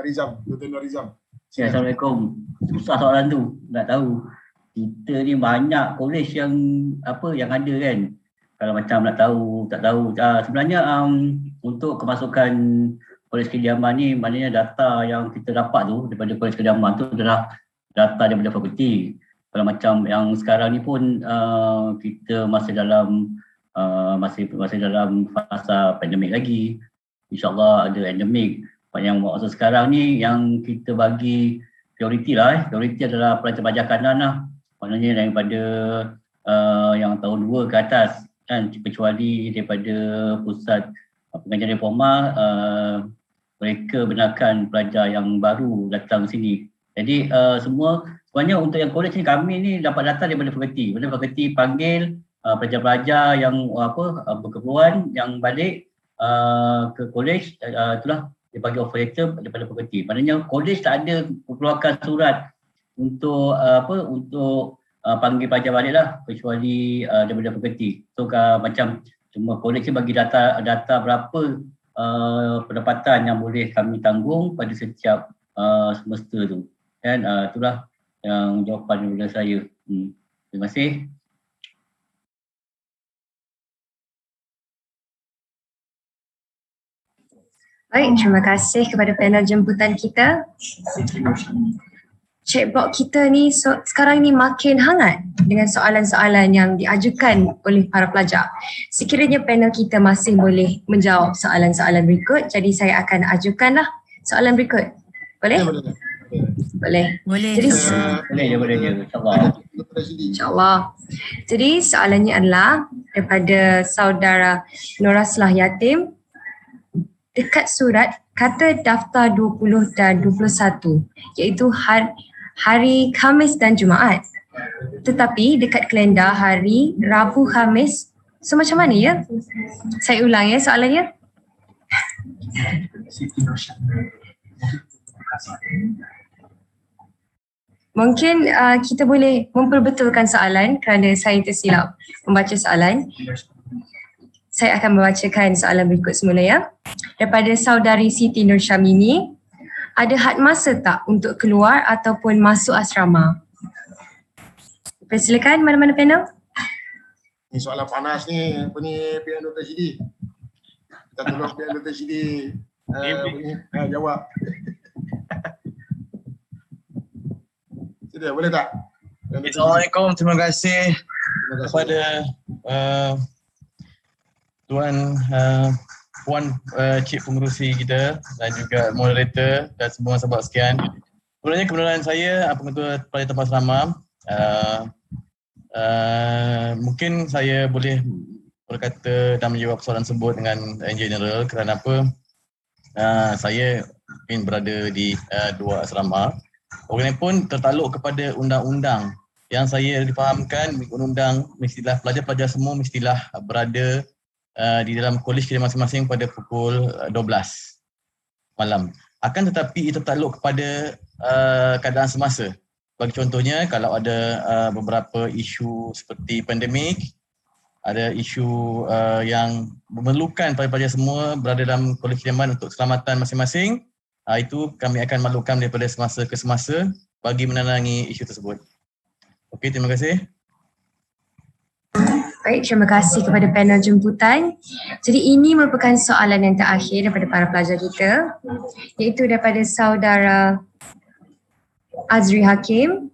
Rizam, Dr. Nur Rizam. Assalamualaikum. Susah soalan tu, nak tahu. Kita ni banyak kolej yang yang ada kan. Kalau macam nak tahu, tak tahu. Sebenarnya untuk kemasukan Kolej Kediaman ni, maknanya data yang kita dapat tu daripada Kolej Kediaman tu adalah data daripada fakulti. Kalau macam yang sekarang ni pun kita masih dalam fasa pandemik lagi. InsyaAllah ada endemik. Yang maksud sekarang ni yang kita bagi prioriti lah. Prioriti adalah pelajar kanan lah. Maknanya daripada yang tahun 2 ke atas kan, kecuali daripada pusat pengajian reforma mereka benarkan pelajar yang baru datang sini. Jadi sebenarnya untuk yang kolej ni, kami ni dapat data daripada fakulti. Fakulti panggil pelajar-pelajar yang berkeperluan yang balik ke kolej, itulah dia bagi offer letter daripada fakulti. Maknanya kolej tak ada mengeluarkan surat untuk panggil pelajar balik lah, kecuali daripada fakulti. So macam cuma kolej ni bagi data berapa pendapatan yang boleh kami tanggung pada setiap semester tu. Dan itulah yang jawapan daripada saya. Terima kasih. Baik, terima kasih kepada panel jemputan kita. Chatbot kita ni sekarang ni makin hangat dengan soalan-soalan yang diajukan oleh para pelajar. Sekiranya panel kita masih boleh menjawab soalan-soalan berikut, jadi saya akan ajukanlah soalan berikut. Boleh? Boleh. Jadi Boleh je, insyaAllah. InsyaAllah. Jadi soalannya adalah daripada saudara Noraslah Yatim. Dekat surat kata daftar 20 dan 21 iaitu hari Khamis dan Jumaat. Tetapi dekat kalender hari Rabu Khamis. So macam mana ya? Saya ulang ya soalannya. Mungkin kita boleh memperbetulkan soalan kerana saya tersilap membaca soalan. Saya akan membacakan soalan berikut semula ya. Daripada saudari Siti Nur Syamini, ada had masa tak untuk keluar ataupun masuk asrama? Persilakan mana-mana panel. Ni soalan panas ni, pihak Dr. Syidi. Kita tolong pihak Dr. Syidi jawab. Sudah, boleh tak? Assalamualaikum, terima kasih kepada Puan Cik Pengerusi kita dan juga moderator dan semua sahabat sekian. Sebenarnya kebenaran saya Pengetua Pelajar Tempatan Asrama, mungkin saya boleh berkata dan menjawab soalan tersebut dengan general kerana apa? Saya ingin berada di dua asrama. Walaupun tertakluk kepada undang-undang yang saya difahamkan, undang-undang mestilah pelajar-pelajar semua mestilah berada di dalam kolej kita masing-masing pada pukul 12 malam. Akan tetapi ia tertakluk kepada keadaan semasa. Bagi contohnya, kalau ada beberapa isu seperti pandemik, ada isu yang memerlukan pelajar semua berada dalam kolej kediaman untuk keselamatan masing-masing, itu kami akan maklumkan daripada semasa ke semasa bagi menerangi isu tersebut. Okey, terima kasih. Baik, terima kasih kepada panel jemputan. Jadi ini merupakan soalan yang terakhir daripada para pelajar kita, iaitu daripada saudara Azri Hakim.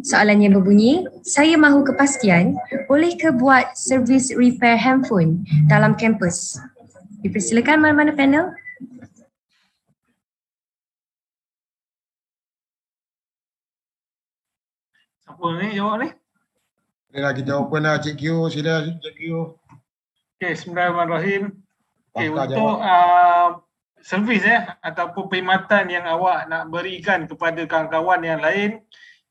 Soalannya berbunyi, saya mahu kepastian, boleh ke buat servis repair handphone dalam kampus? Dipersilakan mana-mana panel. Siapa ni jawab ni? Dah kita open lah Cik Q, sila Cik Q. Okey, bismillahirrahmanirrahim. Okey, Bakar untuk servis ataupun perkhidmatan yang awak nak berikan kepada kawan-kawan yang lain,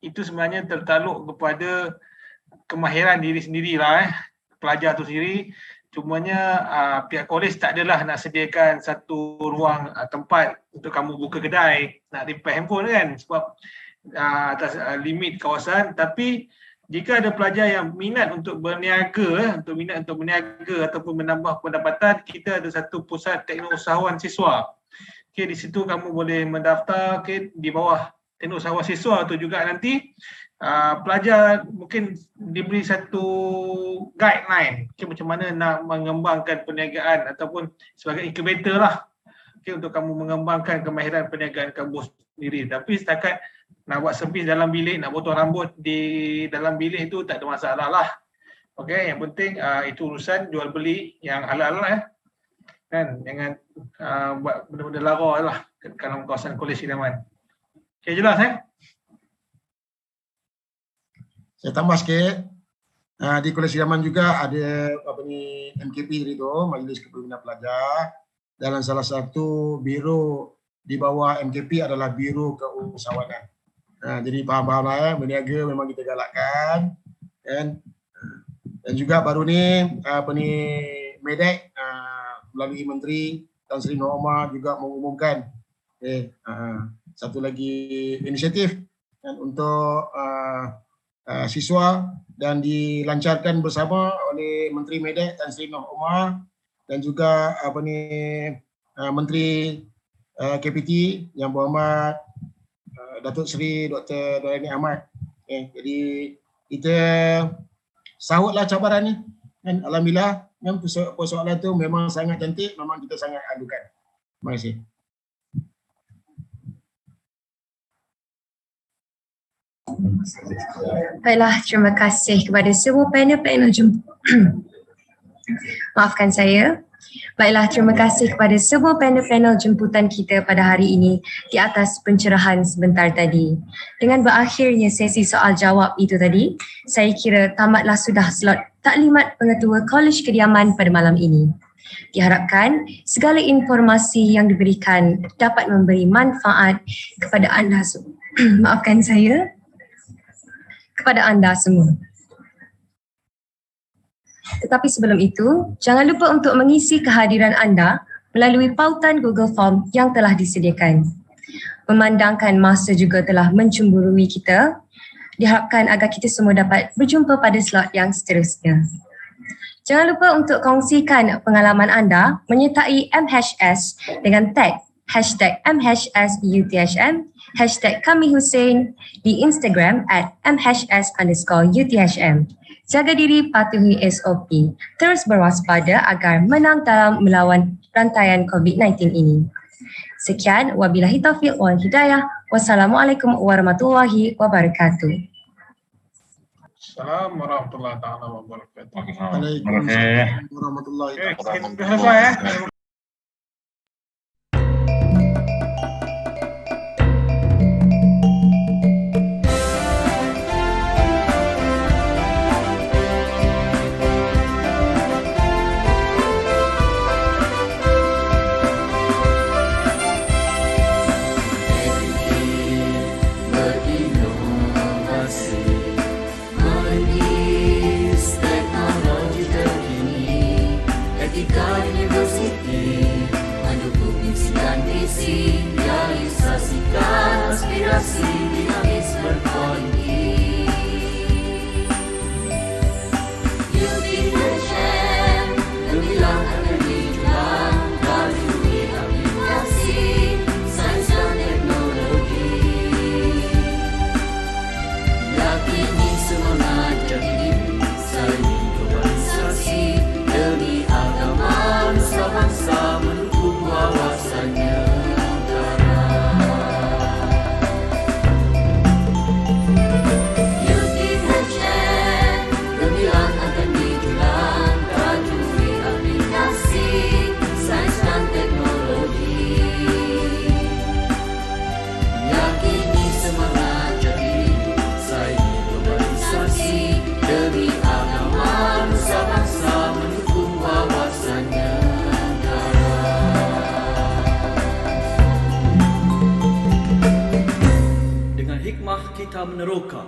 itu sebenarnya tertakluk kepada kemahiran diri sendirilah pelajar tu sendiri. Cumanya pihak kolej tak adalah nak sediakan satu ruang tempat untuk kamu buka kedai, nak repair handphone kan, sebab atas limit kawasan. Tapi jika ada pelajar yang minat untuk berniaga, untuk berniaga ataupun menambah pendapatan, kita ada satu pusat teknousahawan siswa. Okey, di situ kamu boleh mendaftar. Okey, di bawah teknousahawan siswa tu juga nanti pelajar mungkin diberi satu guideline, okay, macam mana nak mengembangkan perniagaan ataupun sebagai incubator lah, okay, untuk kamu mengembangkan kemahiran perniagaan kamu sendiri. Tapi setakat nak buat servis dalam bilik, nak potong rambut di dalam bilik itu tak ada masalah lah. Okay, yang penting itu urusan jual beli yang halal lah, kan, jangan buat benda-benda lara lah dalam kawasan kolej kediaman. Okay, jelas Saya tambah sikit, di Kolej Kediaman juga ada MKP tadi tu, Majlis Kepimpinan Pelajar. Dalam salah satu biro di bawah MKP adalah Biro Keusahawanan. Jadi faham-faham berniaga memang kita galakkan, kan. Dan juga baru ni Medek melalui Menteri Tan Sri Nur Omar juga mengumumkan satu lagi inisiatif, kan, untuk siswa, dan dilancarkan bersama oleh Menteri Medek Tan Sri Nur Omar dan juga Menteri KPT Yang Berhormat Datuk Seri Dr. Dolaini Ahmad. Jadi kita sahutlah cabaran ni, dan alhamdulillah persoalan tu memang sangat cantik, memang kita sangat adukan. Terima kasih. Baiklah, terima kasih kepada semua panel maafkan saya. Baiklah, terima kasih kepada semua panel jemputan kita pada hari ini di atas pencerahan sebentar tadi. Dengan berakhirnya sesi soal jawab itu tadi, saya kira tamatlah sudah slot taklimat pengetua Kolej Kediaman pada malam ini. Diharapkan segala informasi yang diberikan dapat memberi manfaat kepada anda semua. Maafkan saya. Kepada anda semua. Tetapi sebelum itu, jangan lupa untuk mengisi kehadiran anda melalui pautan Google Form yang telah disediakan. Memandangkan masa juga telah mencemburui kita, diharapkan agar kita semua dapat berjumpa pada slot yang seterusnya. Jangan lupa untuk kongsikan pengalaman anda menyertai MHS dengan tag #MHSUTHM, #KamiHussein di Instagram @MHS_UTHM. Jaga diri, patuhi SOP. Terus berwaspada agar menang dalam melawan rantaian COVID-19 ini. Sekian, wabillahi taufiq wal hidayah. Wassalamualaikum warahmatullahi wabarakatuh. Assalamualaikum warahmatullahi wabarakatuh. Waalaikumsalam warahmatullahi wabarakatuh. Selesai kita meneroka